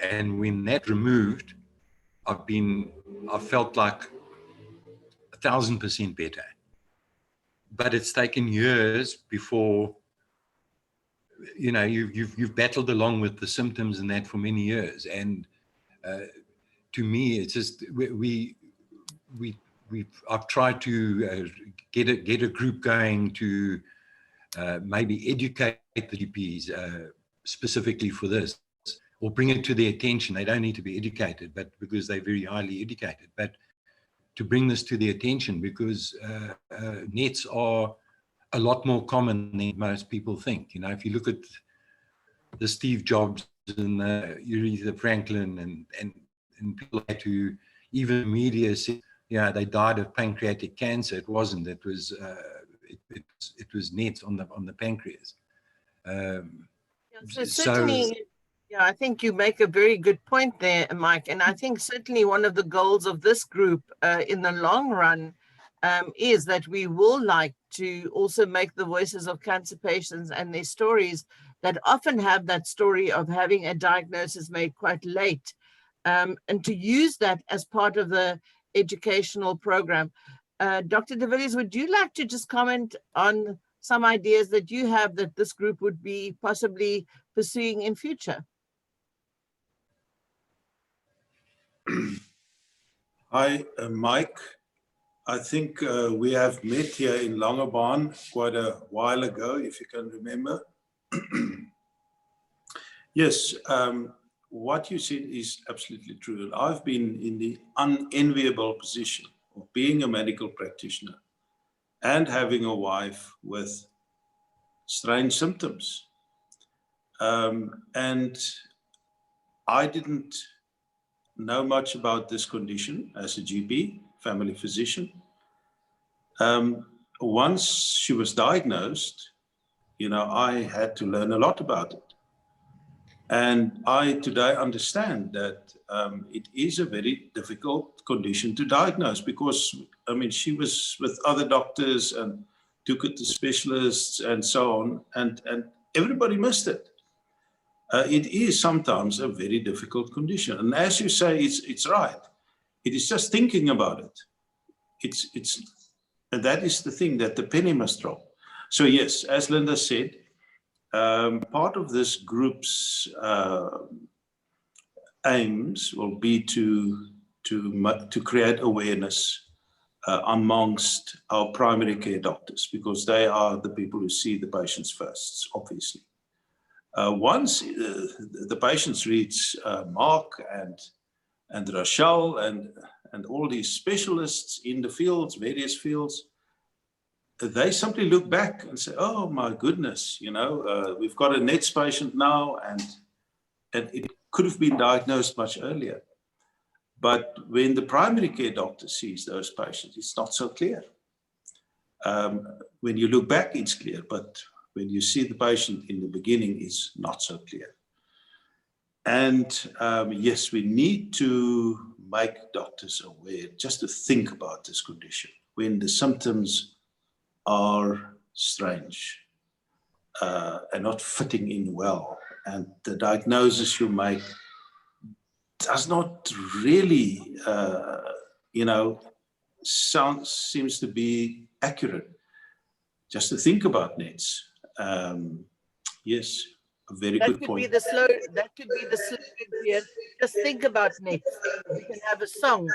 Speaker 10: and when that removed, I felt like 1,000% better. But it's taken years before, you know, you've battled along with the symptoms and that for many years, and to me, it's just I've tried to get a group going to maybe educate the GPs specifically for this, or bring it to their attention. They don't need to be educated, but because they're very highly educated, but to bring this to their attention, because NETs are a lot more common than most people think. You know, if you look at the Steve Jobs and Aretha Franklin and people like who even media said, yeah, they died of pancreatic cancer. It wasn't. It was NETs on the pancreas.
Speaker 1: So certainly, yeah, I think you make a very good point there, Mike. And I think certainly one of the goals of this group in the long run is that we will like to also make the voices of cancer patients and their stories that often have that story of having a diagnosis made quite late, and to use that as part of the educational program. Dr. de Villiers, would you like to just comment on some ideas that you have that this group would be possibly pursuing in future?
Speaker 11: Hi, Mike. I think we have met here in Langebaan quite a while ago, if you can remember. Yes, what you said is absolutely true. And I've been in the unenviable position of being a medical practitioner and having a wife with strange symptoms. And I didn't know much about this condition as a GP, family physician. Once she was diagnosed, you know, I had to learn a lot about it. And I today understand that it is a very difficult condition to diagnose because, I mean, she was with other doctors and took it to specialists and so on, and everybody missed it. It is sometimes a very difficult condition. And as you say, it's right. It is just thinking about it. And that is the thing, that the penny must drop. So yes, as Linda said, part of this group's aims will be to create awareness amongst our primary care doctors, because they are the people who see the patients first, obviously. Once the patients reach Mark and Rachelle and all these specialists in the fields, various fields, they simply look back and say, oh my goodness, you know, we've got a NETS patient now, and it could have been diagnosed much earlier. But when the primary care doctor sees those patients, it's not so clear. When you look back, it's clear, but when you see the patient in the beginning, it's not so clear. And yes, we need to make doctors aware, just to think about this condition when the symptoms are strange and not fitting in well, and the diagnosis you make does not really, you know, seems to be accurate. Just to think about NETS. Yes, a very good point.
Speaker 1: That could be the slogan here. Just think about NETS. We can have a song.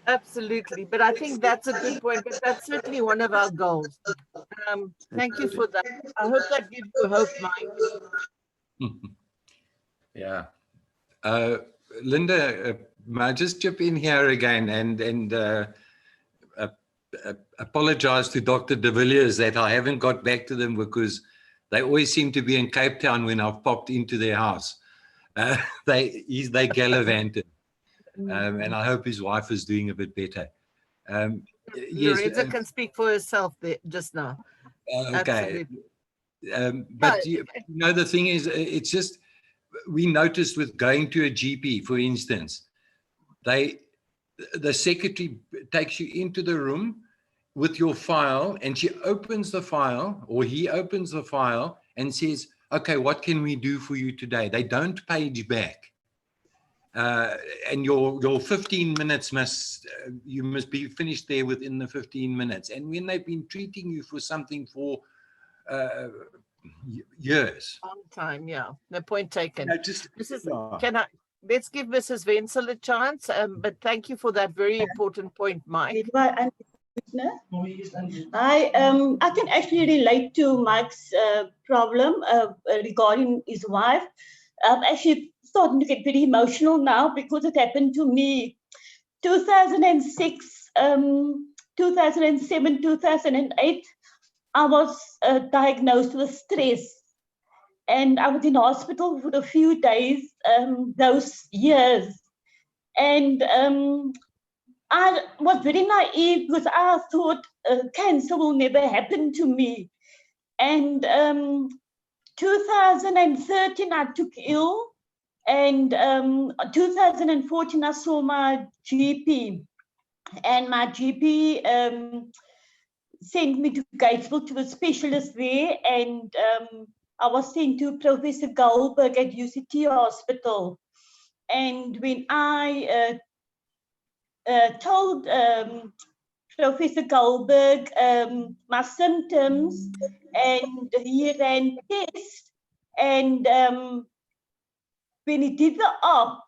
Speaker 1: Absolutely, but I think that's a good point. But that's certainly one of our goals. Thank you for that. I hope that gives you hope, Mike.
Speaker 10: Yeah. Linda, may I just chip in here again and apologize to Dr. de Villiers that I haven't got back to them, because they always seem to be in Cape Town when I've popped into their house. They gallivanted. And I hope his wife is doing a bit better.
Speaker 1: Lorenza can speak for herself there just now.
Speaker 10: Okay. But you know, the thing is, it's just, we noticed with going to a GP, for instance, the secretary takes you into the room with your file, and she opens the file, or he opens the file and says, okay, what can we do for you today? They don't page back. And your 15 minutes you must be finished there within the 15 minutes. And when they've been treating you for something for years.
Speaker 1: Long time, yeah. No point taken.
Speaker 10: No, just,
Speaker 1: let's give Mrs. Wenzel a chance, but thank you for that very important point, Mike.
Speaker 2: I can actually relate to Mike's problem regarding his wife. I'm actually starting to get very emotional now, because it happened to me 2006, 2007, 2008. I was diagnosed with stress, and I was in hospital for a few days those years. And I was very naive, because I thought cancer will never happen to me. And 2013, I took ill, and 2014, I saw my GP, and my GP sent me to Gatesville to a specialist there, and I was sent to Professor Goldberg at UCT Hospital. And when I told Professor Goldberg my symptoms, and he ran tests, and when he did the op,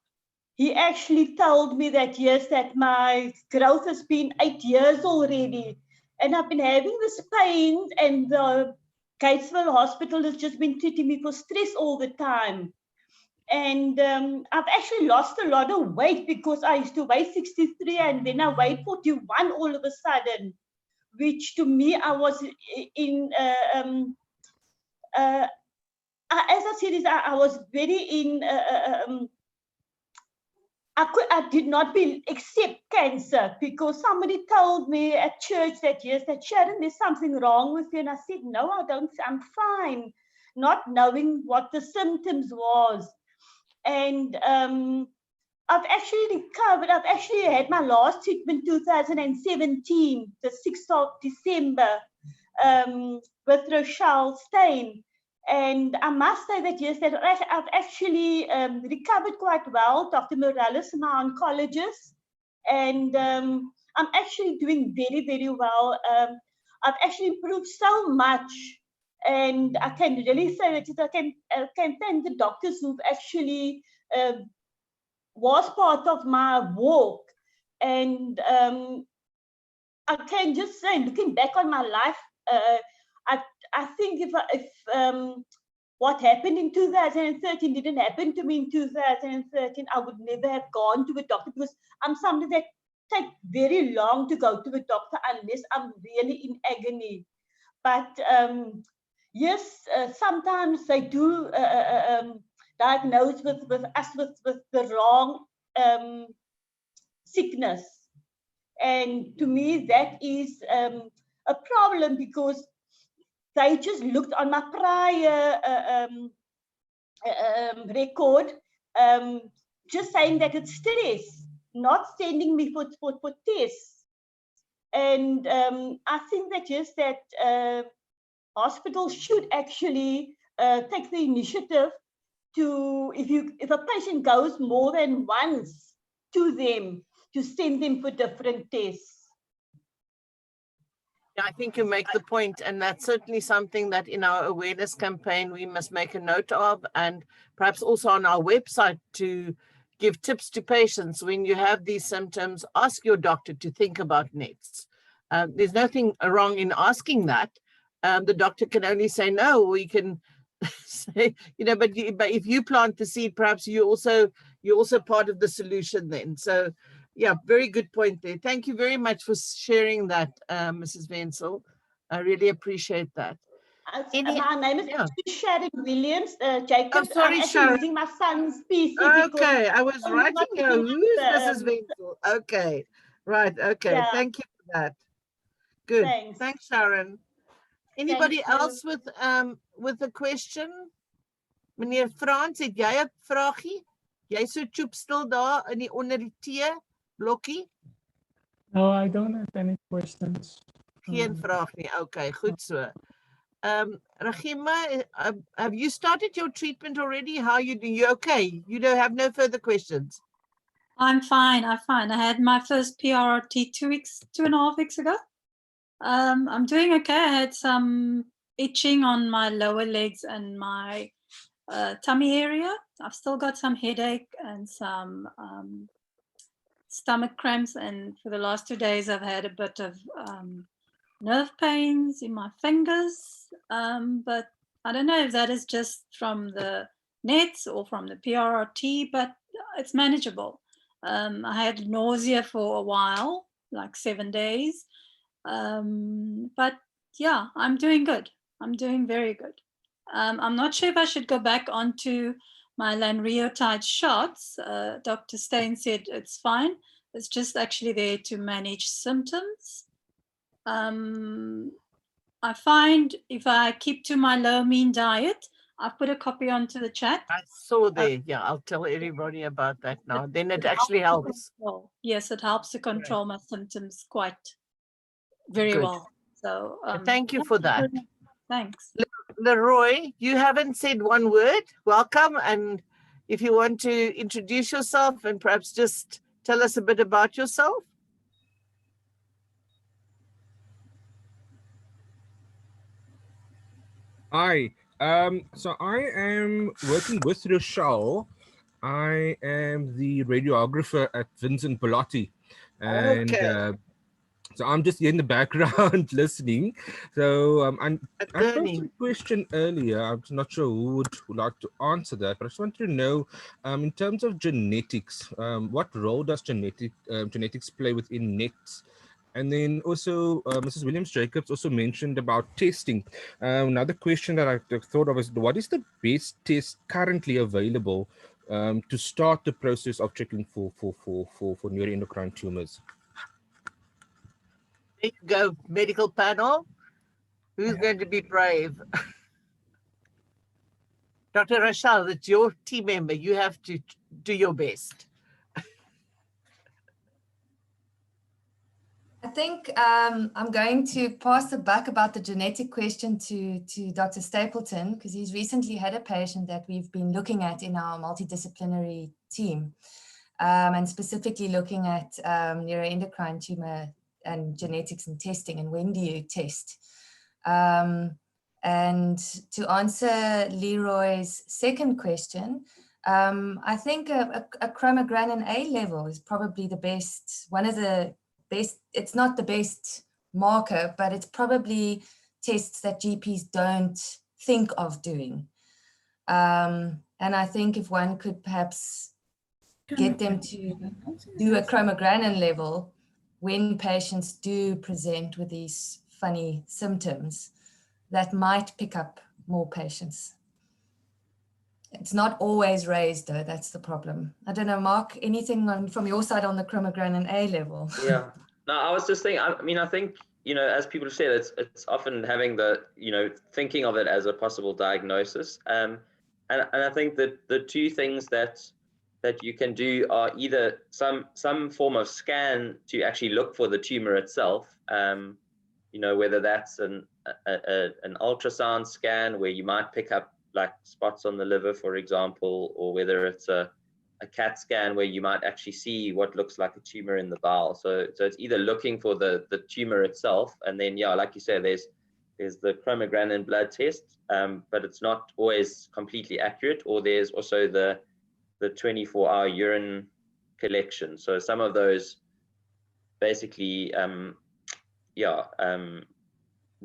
Speaker 2: he actually told me that, yes, that my growth has been 8 years already, and I've been having this pain, and the Gatesville Hospital has just been treating me for stress all the time. And I've actually lost a lot of weight, because I used to weigh 63 and then I weighed 41 all of a sudden, which to me, I was in, as I said, I was very in, I did not accept cancer, because somebody told me at church that, yes, that Sharon, there's something wrong with you. And I said, no, I don't, I'm fine, not knowing what the symptoms was. And I've actually recovered. I've actually had my last treatment 2017, the 6th of December, with Rachelle Steyn. And I must say that, yes, that I've actually recovered quite well. Dr. Maurel is my oncologist, and I'm actually doing very, very well. I've actually improved so much. And I can really say that I can thank the doctors who've actually was part of my walk. And I can just say, looking back on my life, I think if what happened in 2013 didn't happen to me in 2013, I would never have gone to a doctor, because I'm somebody that takes very long to go to a doctor unless I'm really in agony. But yes, sometimes they do diagnose with us with the wrong sickness. And to me, that is a problem, because they just looked on my prior record, just saying that it's stress, not sending me for tests. And I think that yes, that hospitals should actually take the initiative to, if a patient goes more than once to them, to send them for different tests.
Speaker 1: Yeah, I think you make the point, and that's certainly something that in our awareness campaign we must make a note of, and perhaps also on our website to give tips to patients. When you have these symptoms, ask your doctor to think about NETs. There's nothing wrong in asking that. The doctor can only say no. We can say, you know, but if you plant the seed, perhaps you're also part of the solution then. So yeah, very good point there. Thank you very much for sharing that, Mrs. Wenzel. I really appreciate that.
Speaker 2: My name is Sharon Williams. Jacob,
Speaker 1: oh, sorry,
Speaker 2: I'm actually
Speaker 1: Sharon.
Speaker 2: using my son's PC.
Speaker 1: Okay, I was writing here. Who's Mrs. Wenzel? Okay, right. Okay, yeah. Thank you for that. Good. Thanks Sharon. Anybody else with a question? Meneer Frans, het jy 'n vragie? Jy so choep stil daar in die onder die T blokkie?
Speaker 12: No, I don't have any questions.
Speaker 1: Geen vraag nie. Okay, goed so. Regina, have you started your treatment already? How are you doing? You okay? You don't have no further questions?
Speaker 8: I'm fine. I'm fine. I had my first PRRT 2.5 weeks ago. I'm doing okay. I had some itching on my lower legs and my tummy area. I've still got some headache and some stomach cramps, and for the last 2 days I've had a bit of nerve pains in my fingers, but I don't know if that is just from the NETs or from the PRRT, but it's manageable. I had nausea for a while, like 7 days, but yeah, I'm doing good. I'm doing very good. I'm not sure if I should go back onto my lanreotide shots. Dr. Steyn said it's fine. It's just actually there to manage symptoms. I find if I keep to my low mean diet, I've put a copy onto the chat.
Speaker 1: I saw there. Yeah, I'll tell everybody about that now. Then it actually helps.
Speaker 8: Yes, it helps to control my symptoms quite very well. So
Speaker 1: thank you for that.
Speaker 8: Thanks.
Speaker 1: Leroy, you haven't said one word. Welcome. And if you want to introduce yourself and perhaps just tell us a bit about yourself.
Speaker 13: Hi. So I am working with Rachelle. I am the radiographer at Vincent Pallotti. And so I'm just in the background listening. So I posed a question earlier. I'm not sure who would like to answer that, but I just want to know, in terms of genetics, what role does genetics play within NETs? And then also, Mrs. Williams-Jacobs also mentioned about testing. Another question that I thought of is, what is the best test currently available to start the process of checking for neuroendocrine tumors?
Speaker 1: There you go, medical panel. Who's going to be brave? Dr. Rachelle, it's your team member. You have to do your best.
Speaker 3: I think I'm going to pass the buck about the genetic question to Dr. Stapleton, because he's recently had a patient that we've been looking at in our multidisciplinary team, and specifically looking at neuroendocrine tumor and genetics and testing, and when do you test. And to answer Leroy's second question, I think a chromogranin A level is probably the best, one of the best. It's not the best marker, but it's probably tests that GPs don't think of doing. And I think if one could perhaps get them to do a chromogranin level when patients do present with these funny symptoms, that might pick up more patients. It's not always raised though, that's the problem. I don't know, Mark, anything from your side on the chromogranin A level?
Speaker 5: Yeah, no, I was just thinking, I mean, I think, you know, as people have said, it's often having the, you know, thinking of it as a possible diagnosis. And I think that the two things that you can do are either some form of scan to actually look for the tumor itself, you know, whether that's an ultrasound scan where you might pick up like spots on the liver, for example, or whether it's a CAT scan where you might actually see what looks like a tumor in the bowel. So it's either looking for the tumor itself, and then, yeah, like you said, there's the chromogranin blood test, but it's not always completely accurate, or there's also the 24-hour urine collection. So some of those basically,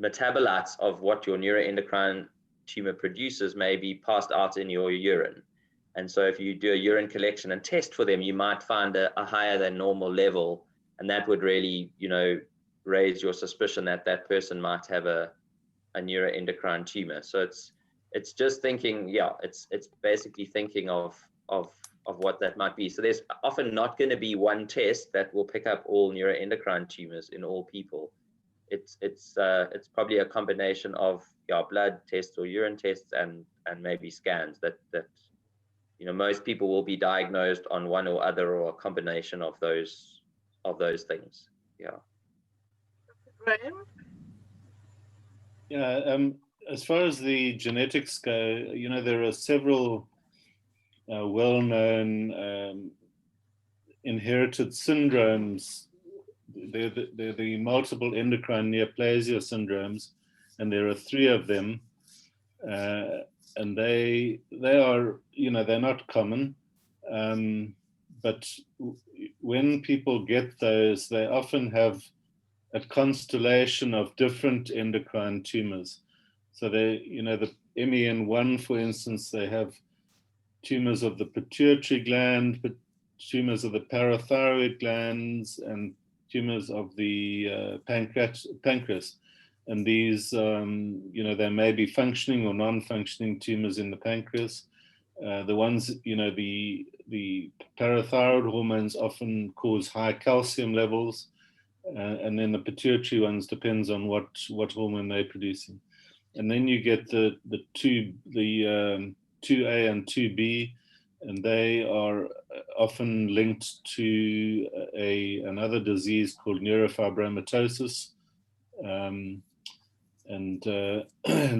Speaker 5: metabolites of what your neuroendocrine tumor produces may be passed out in your urine. And so if you do a urine collection and test for them, you might find a higher than normal level, and that would really, you know, raise your suspicion that that person might have a neuroendocrine tumor. So it's just thinking, yeah, it's basically thinking of what that might be. So there's often not going to be one test that will pick up all neuroendocrine tumors in all people. It's probably a combination of blood tests or urine tests and maybe scans that you know, most people will be diagnosed on one or other, or a combination of those things. Yeah.
Speaker 1: Graham?
Speaker 4: Yeah, as far as the genetics go, you know, there are several well-known inherited syndromes. They're the multiple endocrine neoplasia syndromes, and there are 3 of them. And they are, you know, they're not common, but when people get those, they often have a constellation of different endocrine tumors. So they, you know, the MEN1, for instance, they have tumors of the pituitary gland, but tumors of the parathyroid glands, and tumors of the pancreas. And these, you know, there may be functioning or non-functioning tumors in the pancreas. The ones, you know, the parathyroid hormones often cause high calcium levels, and then the pituitary ones depends on what hormone they're producing. And then you get the 2A and 2B, and they are often linked to another disease called neurofibromatosis. And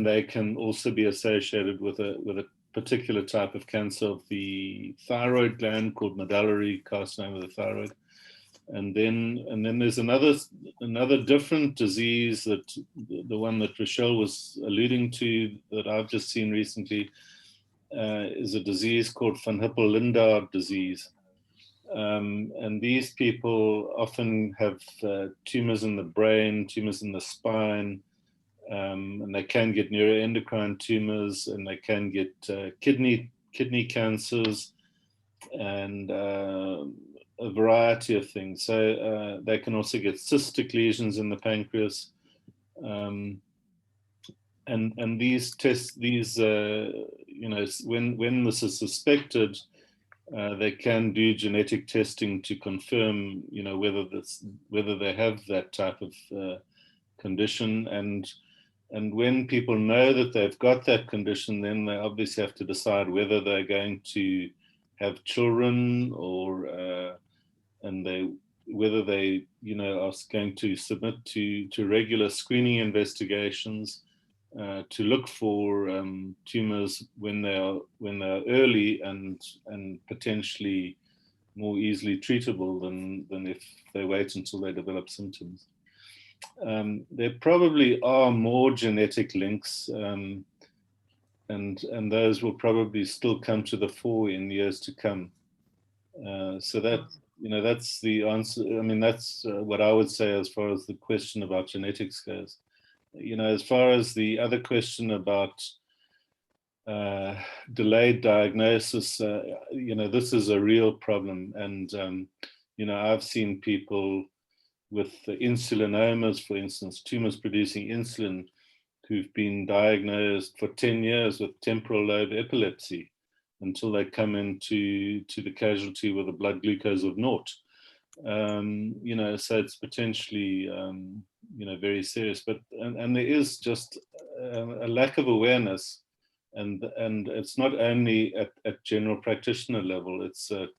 Speaker 4: they can also be associated with a particular type of cancer of the thyroid gland called medullary carcinoma of the thyroid. And then there's another different disease, that the one that Rachelle was alluding to, that I've just seen recently, is a disease called von Hippel-Lindau disease. And these people often have tumors in the brain, tumors in the spine, and they can get neuroendocrine tumors, and they can get kidney cancers, and a variety of things. So they can also get cystic lesions in the pancreas, and these tests, you know, when this is suspected, they can do genetic testing to confirm, you know, whether they have that type of condition. And when people know that they've got that condition, then they obviously have to decide whether they're going to have children, or whether they, you know, are going to submit to regular screening investigations to look for tumors when they are early and potentially more easily treatable than if they wait until they develop symptoms. there probably are more genetic links, and those will probably still come to the fore in years to come. So that, that's the answer. I mean, that's what I would say as far as the question about genetics goes. As far as the other question about delayed diagnosis, this is a real problem. And, I've seen people with insulinomas, for instance, tumors producing insulin, who've been diagnosed for 10 years with temporal lobe epilepsy until they come into the casualty with a blood glucose of 0. So it's potentially, very serious. But and there is just a lack of awareness, and it's not only at general practitioner level; it's at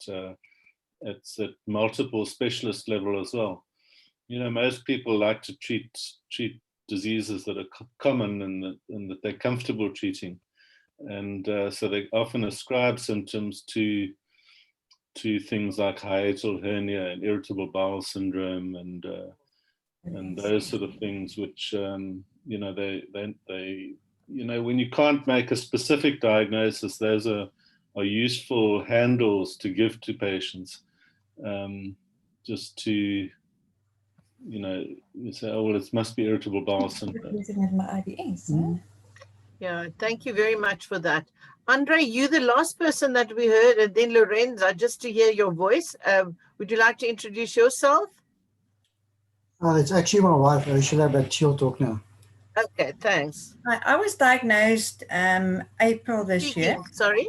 Speaker 4: multiple specialist level as well. Most people like to treat diseases that are common and that they're comfortable treating, and so they often ascribe symptoms to things like hiatal hernia and irritable bowel syndrome and those sort of things, which they when you can't make a specific diagnosis, those are useful handles to give to patients, just to you say, oh well, it must be irritable bowel syndrome.
Speaker 1: Yeah, thank you very much for that. Andre, you the last person that we heard, and then Lorenza, just to hear your voice. Would you like to introduce yourself?
Speaker 14: It's actually my wife, Rachelle, but she'll talk now.
Speaker 1: Okay, thanks.
Speaker 15: I was diagnosed April this year.
Speaker 1: Sorry?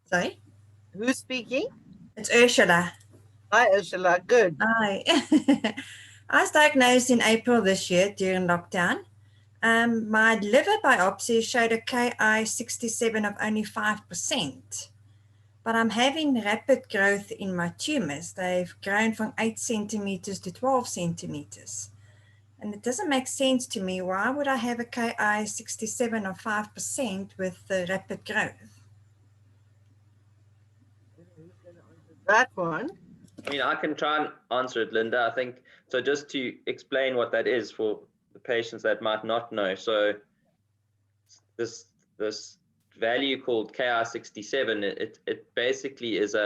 Speaker 15: Sorry?
Speaker 1: Who's speaking?
Speaker 15: It's Ursula.
Speaker 1: Hi, Ursula. Good.
Speaker 15: Hi. I was diagnosed in April this year during lockdown. My liver biopsy showed a Ki-67 of only 5%, but I'm having rapid growth in my tumors. They've grown from 8 centimeters to 12 centimeters. And it doesn't make sense to me. Why would I have a Ki-67 of 5% with the rapid growth?
Speaker 1: That one.
Speaker 5: I mean, I can try and answer it, Linda. I think, so just to explain what that is for the patients that might not know. So this value called Ki-67, it basically is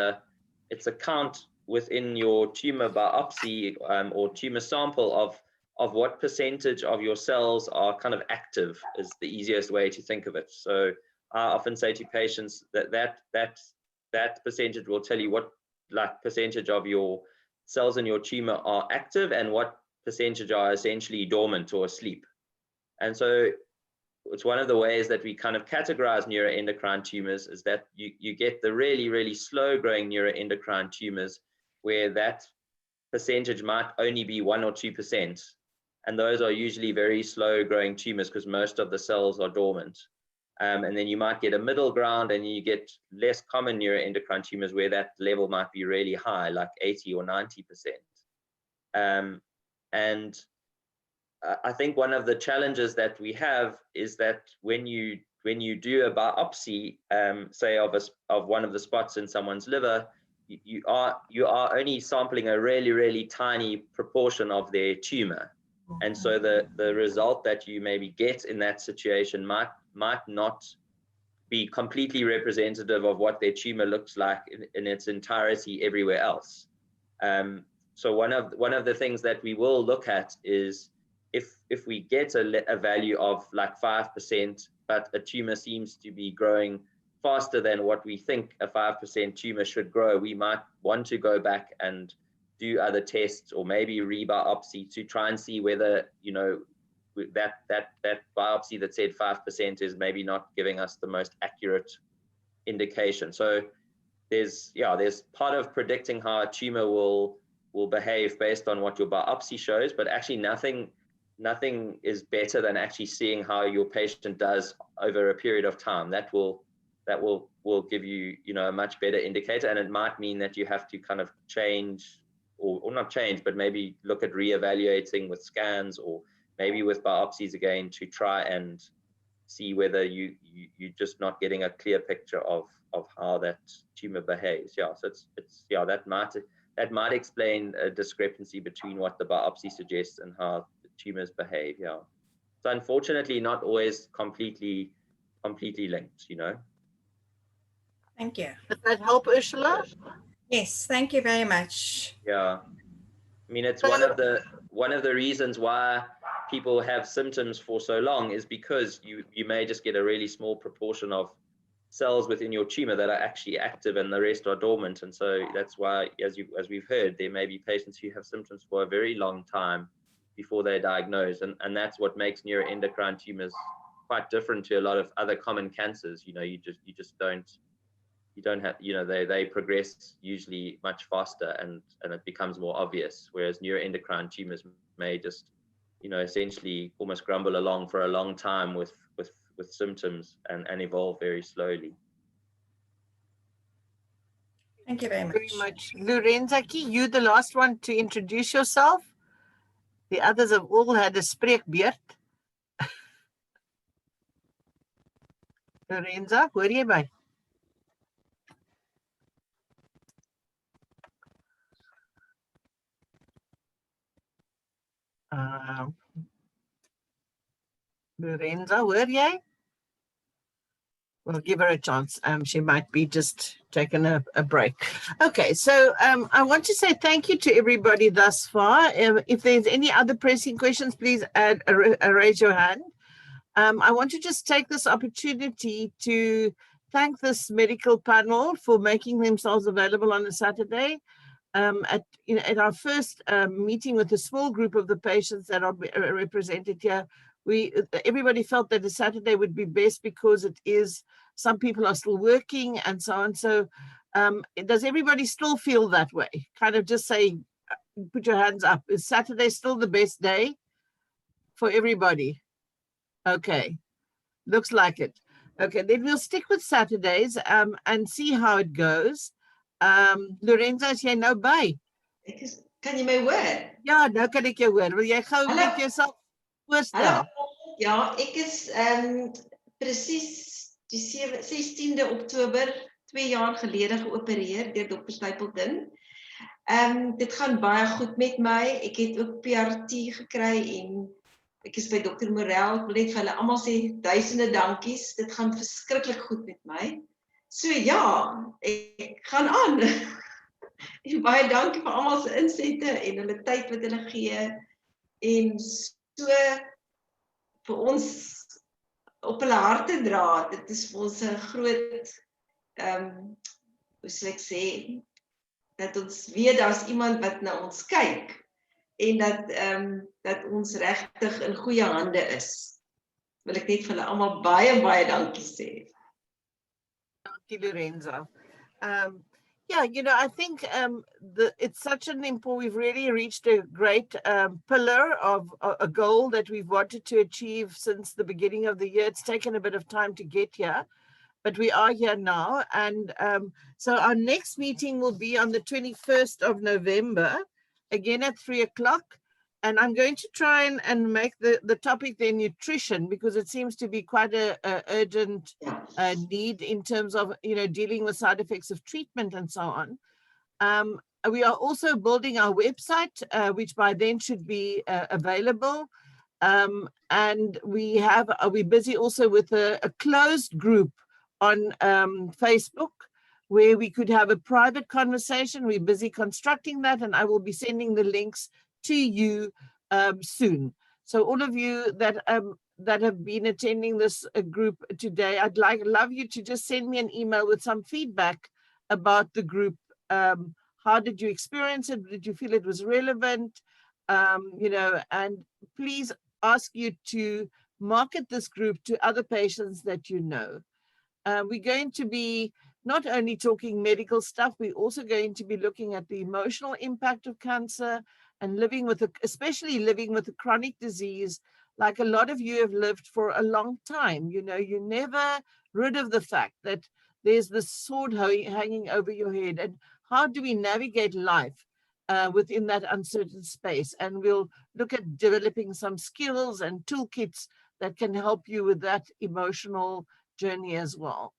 Speaker 5: it's a count within your tumor biopsy or tumor sample of what percentage of your cells are kind of active, is the easiest way to think of it. So I often say to patients that percentage will tell you what percentage of your cells in your tumor are active and what percentage are essentially dormant or asleep. And so it's one of the ways that we kind of categorize neuroendocrine tumors, is that you get the really, really slow growing neuroendocrine tumors where that percentage might only be 1 or 2%. And those are usually very slow growing tumors because most of the cells are dormant. And then you might get a middle ground and you get less common neuroendocrine tumors where that level might be really high, like 80 or 90%. And I think one of the challenges that we have is that when you do a biopsy, say of one of the spots in someone's liver, you are only sampling a really, really tiny proportion of their tumor. And so the result that you maybe get in that situation might not be completely representative of what their tumor looks like in its entirety everywhere else. So one of the things that we will look at is if we get a value of like 5%, but a tumor seems to be growing faster than what we think a 5% tumor should grow, we might want to go back and do other tests or maybe re-biopsy to try and see whether, that biopsy that said 5% is maybe not giving us the most accurate indication. So there's part of predicting how a tumor will behave based on what your biopsy shows, but actually nothing is better than actually seeing how your patient does over a period of time. That will give you, a much better indicator, and it might mean that you have to kind of change or not change, but maybe look at reevaluating with scans or maybe with biopsies again to try and see whether you're just not getting a clear picture of how that tumor behaves. Yeah, so that might explain a discrepancy between what the biopsy suggests and how the tumors behave. Yeah. So unfortunately, not always completely linked, you know.
Speaker 15: Thank you.
Speaker 1: Does that help, Ursula?
Speaker 15: Yes, thank you very much.
Speaker 5: Yeah. I mean, it's one of the reasons why people have symptoms for so long is because you may just get a really small proportion of cells within your tumor that are actually active and the rest are dormant. And so that's why, as we've heard, there may be patients who have symptoms for a very long time before they're diagnosed. And that's what makes neuroendocrine tumors quite different to a lot of other common cancers. You know, you don't have, you know, they progress usually much faster and it becomes more obvious, whereas neuroendocrine tumors may just, you know, essentially almost grumble along for a long time with symptoms and evolve very slowly.
Speaker 15: Thank you very much.
Speaker 1: Lorenza, you the last one to introduce yourself. The others have all had a spreekbeurt. Lorenza, hoor jy my? Lorenza, hoor jy? We'll give her a chance. She might be just taking a break. Okay, so I want to say thank you to everybody thus far. If there's any other pressing questions, please raise your hand. I want to just take this opportunity to thank this medical panel for making themselves available on a Saturday. At our first meeting with a small group of the patients that are represented here, everybody felt that a Saturday would be best because it is, some people are still working and so on. So does everybody still feel that way? Kind of just say, put your hands up. Is Saturday still the best day for everybody? Okay, looks like it. Okay, then we'll stick with Saturdays and see how it goes. Lorenza, is jy nou by?
Speaker 16: Kan jy my hoor?
Speaker 1: Ja, nou kan ek jou hoor. Wil jy gou met jouself voorstel?
Speaker 16: Ja, ek is presies die 16de Oktober 2 jaar gelede geopereer deur Dr. Stapleton. Dit gaan baie goed met my. Ek het ook PRT gekry en ek is by Dr. Maurel. Ek wil net vir hulle almal sê duisende dankies. Dit gaan verskriklik goed met my. So ja, ek gaan aan. En baie dankie vir almal se insette en hulle tyd wat hulle gee. En so vir ons op hulle harte dra. Dit is vir ons 'n groot, hoe sal ek sê, dat ons weet daar's iemand wat na ons kyk en dat ons regtig in goeie hande is. Wil ek net vir hulle almal baie, baie dankie sê.
Speaker 1: Thank you, Lorenza. Yeah, you know, I think it's such an important, we've really reached a great pillar of a goal that we've wanted to achieve since the beginning of the year. It's taken a bit of time to get here, but we are here now. And so our next meeting will be on the 21st of November, again at 3 o'clock. And I'm going to try and make the topic there nutrition, because it seems to be quite a urgent need in terms of, you know, dealing with side effects of treatment and so on. We are also building our website, which by then should be available. And we're busy also with a closed group on Facebook, where we could have a private conversation. We're busy constructing that, and I will be sending the links to you soon. So all of you that have been attending this group today, I'd love you to just send me an email with some feedback about the group. How did you experience it? Did you feel it was relevant? You know, and please ask you to market this group to other patients that you know. We're going to be not only talking medical stuff, we're also going to be looking at the emotional impact of cancer and especially living with a chronic disease, like a lot of you have lived for a long time. You know, you're never rid of the fact that there's this sword hanging over your head. And how do we navigate life within that uncertain space? And we'll look at developing some skills and toolkits that can help you with that emotional journey as well.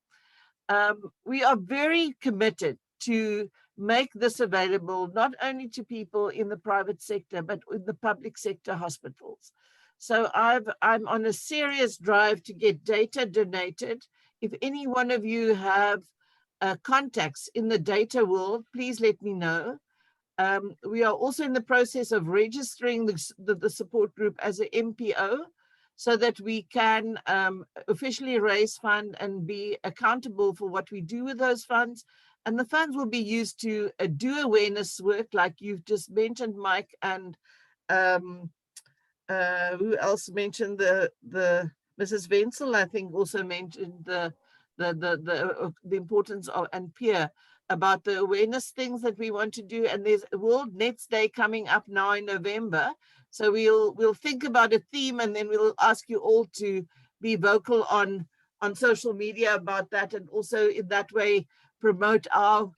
Speaker 1: We are very committed to make this available not only to people in the private sector, but in the public sector hospitals. So I'm on a serious drive to get data donated. If any one of you have contacts in the data world, please let me know. We are also in the process of registering the support group as an MPO so that we can officially raise funds and be accountable for what we do with those funds. And the funds will be used to do awareness work like you've just mentioned, Mike, and who else mentioned the Mrs. Wenzel, I think also mentioned the importance of, and Pierre, about the awareness things that we want to do. And there's a World Nets Day coming up now in November. So we'll think about a theme, and then we'll ask you all to be vocal on social media about that, and also in that way promote our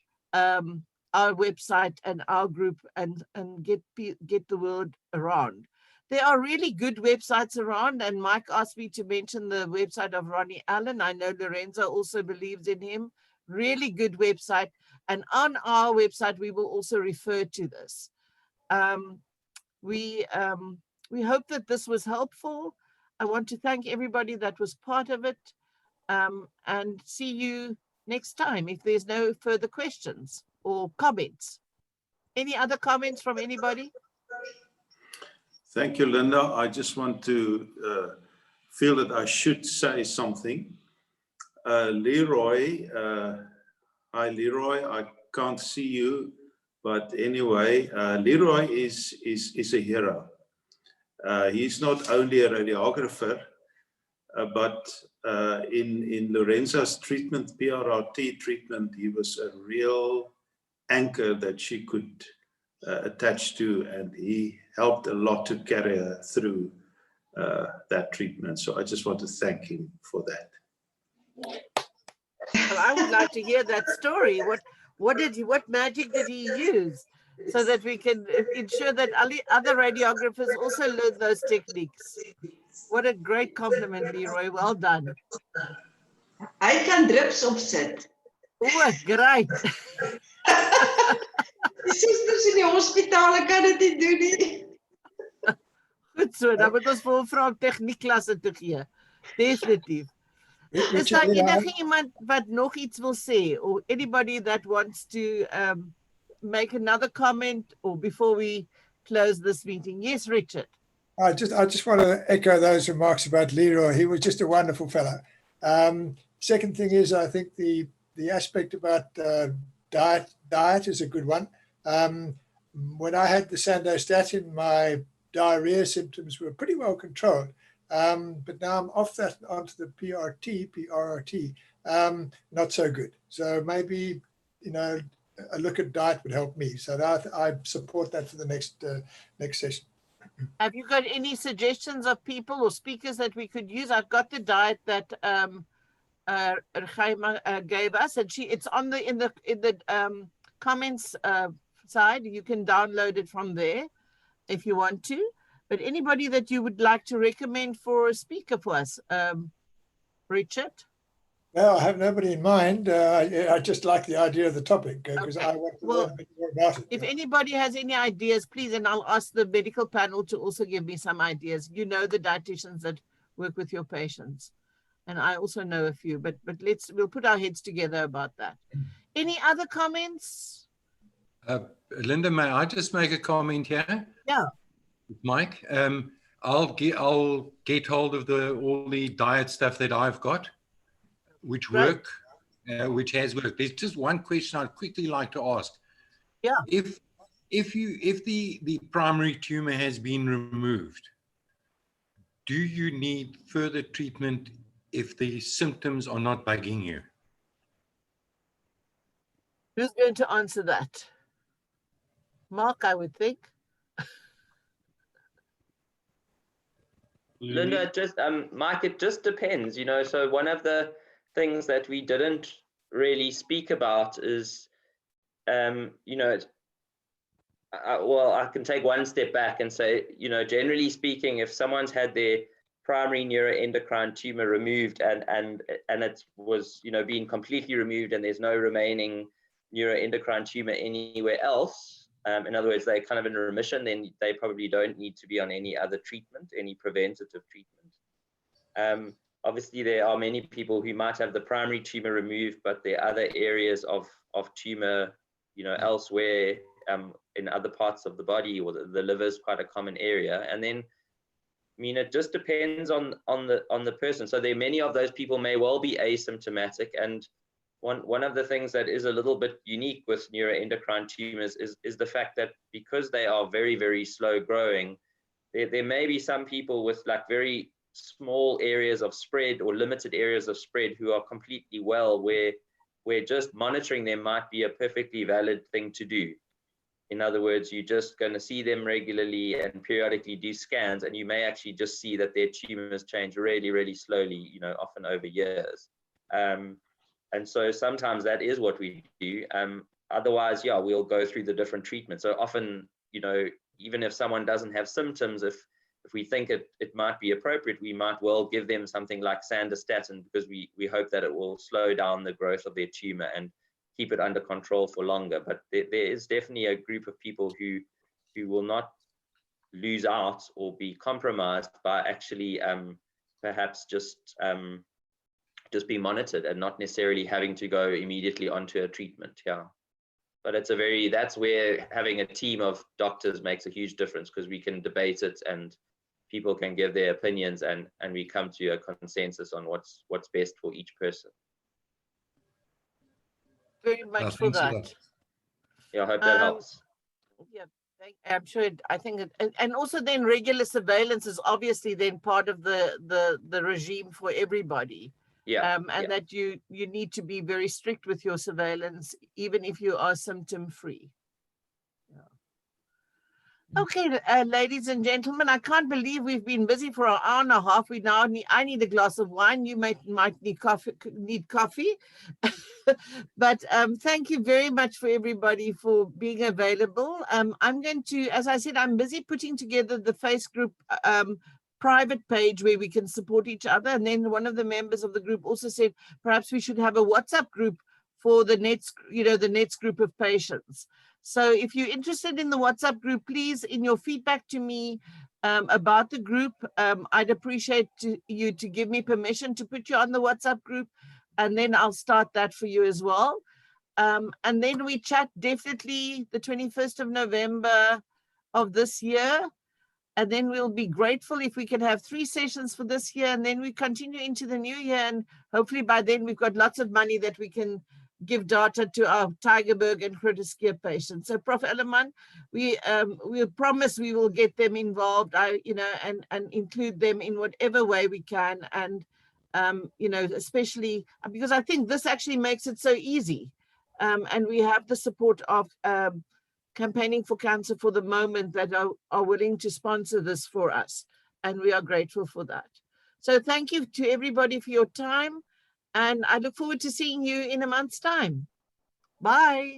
Speaker 1: website and our group and get the word around. There are really good websites around, and Mike asked me to mention the website of Ronnie Allen. I know Lorenzo also believes in him. Really good website. And on our website, we will also refer to this. We hope that this was helpful. I want to thank everybody that was part of it, and see you next time if there's no further questions or comments. Any other comments from anybody?
Speaker 11: Thank you, Linda. I just want to feel that I should say something. Leroy, hi Leroy, I can't see you, but anyway, Leroy is a hero. He's not only a radiographer, but in Lorenza's treatment, PRRT treatment, he was a real anchor that she could attach to, and he helped a lot to carry her through that treatment. So I just want to thank him for that.
Speaker 1: Well, I would like to hear that story. What magic did he use so that we can ensure that other radiographers also learn those techniques? What a great compliment, Leroy. Well done.
Speaker 16: Hy kan drips opsit.
Speaker 1: Oh, great.
Speaker 16: Die susters in die hospitale kan dit nie doen nie.
Speaker 1: Goed so, dan moet ons vir hom vra om tegniekklasse te gee. Definitief. Is daar enige iemand wat nog iets wil sê, or anybody that wants to make another comment, or before we close this meeting? Yes, Richard.
Speaker 7: I just want to echo those remarks about Leroy. He was just a wonderful fellow. Second thing is, I think the aspect about diet is a good one. When I had the sandostatin, my diarrhea symptoms were pretty well controlled. But now I'm off that onto the PRRT, not so good. So maybe, a look at diet would help me. So I support that for the next session.
Speaker 1: Have you got any suggestions of people or speakers that we could use? I've got the diet that Rachelle gave us, and it's on in the comments side. You can download it from there if you want to. But anybody that you would like to recommend for a speaker for us, Richard?
Speaker 7: No, I have nobody in mind. I just like the idea of the topic because I want to learn a bit more about it.
Speaker 1: If anybody has any ideas, please, and I'll ask the medical panel to also give me some ideas. You know the dietitians that work with your patients, and I also know a few. But we'll put our heads together about that. Any other comments?
Speaker 10: Linda, may I just make a comment here?
Speaker 1: Yeah.
Speaker 10: Mike, I'll get hold of all the diet stuff that I've got, which work, which has worked. There's just one question I'd quickly like to ask.
Speaker 1: Yeah.
Speaker 10: If the primary tumor has been removed, do you need further treatment if the symptoms are not bugging you?
Speaker 1: Who's going to answer that? Mark, I would think.
Speaker 5: Linda, Mike, it just depends, so one of the things that we didn't really speak about is, well, I can take one step back and say, generally speaking, if someone's had their primary neuroendocrine tumor removed and it was, being completely removed and there's no remaining neuroendocrine tumor anywhere else, in other words, they're kind of in remission, then they probably don't need to be on any other treatment, any preventative treatment. Obviously, there are many people who might have the primary tumor removed, but there are other areas of tumor, elsewhere, in other parts of the body, or the liver is quite a common area. And then, I mean, it just depends on the person. So there are many of those people may well be asymptomatic. And one of the things that is a little bit unique with neuroendocrine tumors is the fact that because they are very, very slow growing, there may be some people with like very small areas of spread or limited areas of spread who are completely well, where just monitoring them might be a perfectly valid thing to do. In other words, you're just going to see them regularly and periodically do scans, and you may actually just see that their tumors change really, really slowly, often over years. And so sometimes that is what we do. Otherwise, yeah, we'll go through the different treatments. So often, even if someone doesn't have symptoms, if we think it might be appropriate, we might well give them something like sandostatin, because we hope that it will slow down the growth of their tumor and keep it under control for longer. But there is definitely a group of people who will not lose out or be compromised by actually perhaps just be monitored and not necessarily having to go immediately onto a treatment. Yeah. But that's where having a team of doctors makes a huge difference, because we can debate it and people can give their opinions, and we come to a consensus on what's best for each person.
Speaker 1: Very much for that.
Speaker 5: Yeah, I hope that helps.
Speaker 1: Yeah, I'm sure. I think, and also then regular surveillance is obviously then part of the regime for everybody.
Speaker 5: Yeah.
Speaker 1: And that you need to be very strict with your surveillance, even if you are symptom free. Okay, ladies and gentlemen, I can't believe we've been busy for an hour and a half. I need a glass of wine. You might need coffee. But thank you very much for everybody for being available. I'm going to, as I said, I'm busy putting together the face group private page where we can support each other. And then one of the members of the group also said, perhaps we should have a WhatsApp group for the NETS group of patients. So if you're interested in the WhatsApp group, please, in your feedback to me about the group, I'd appreciate you to give me permission to put you on the WhatsApp group, and then I'll start that for you as well. And then we chat definitely the 21st of November of this year. And then we'll be grateful if we can have 3 sessions for this year, and then we continue into the new year. And hopefully by then we've got lots of money that we can give data to our Tygerberg and Kritiskier patients. So Prof. Ellman, we promise we will get them involved, and include them in whatever way we can. And, especially because I think this actually makes it so easy. And we have the support of Campaigning for Cancer for the Moment that are willing to sponsor this for us. And we are grateful for that. So thank you to everybody for your time. And I look forward to seeing you in a month's time. Bye.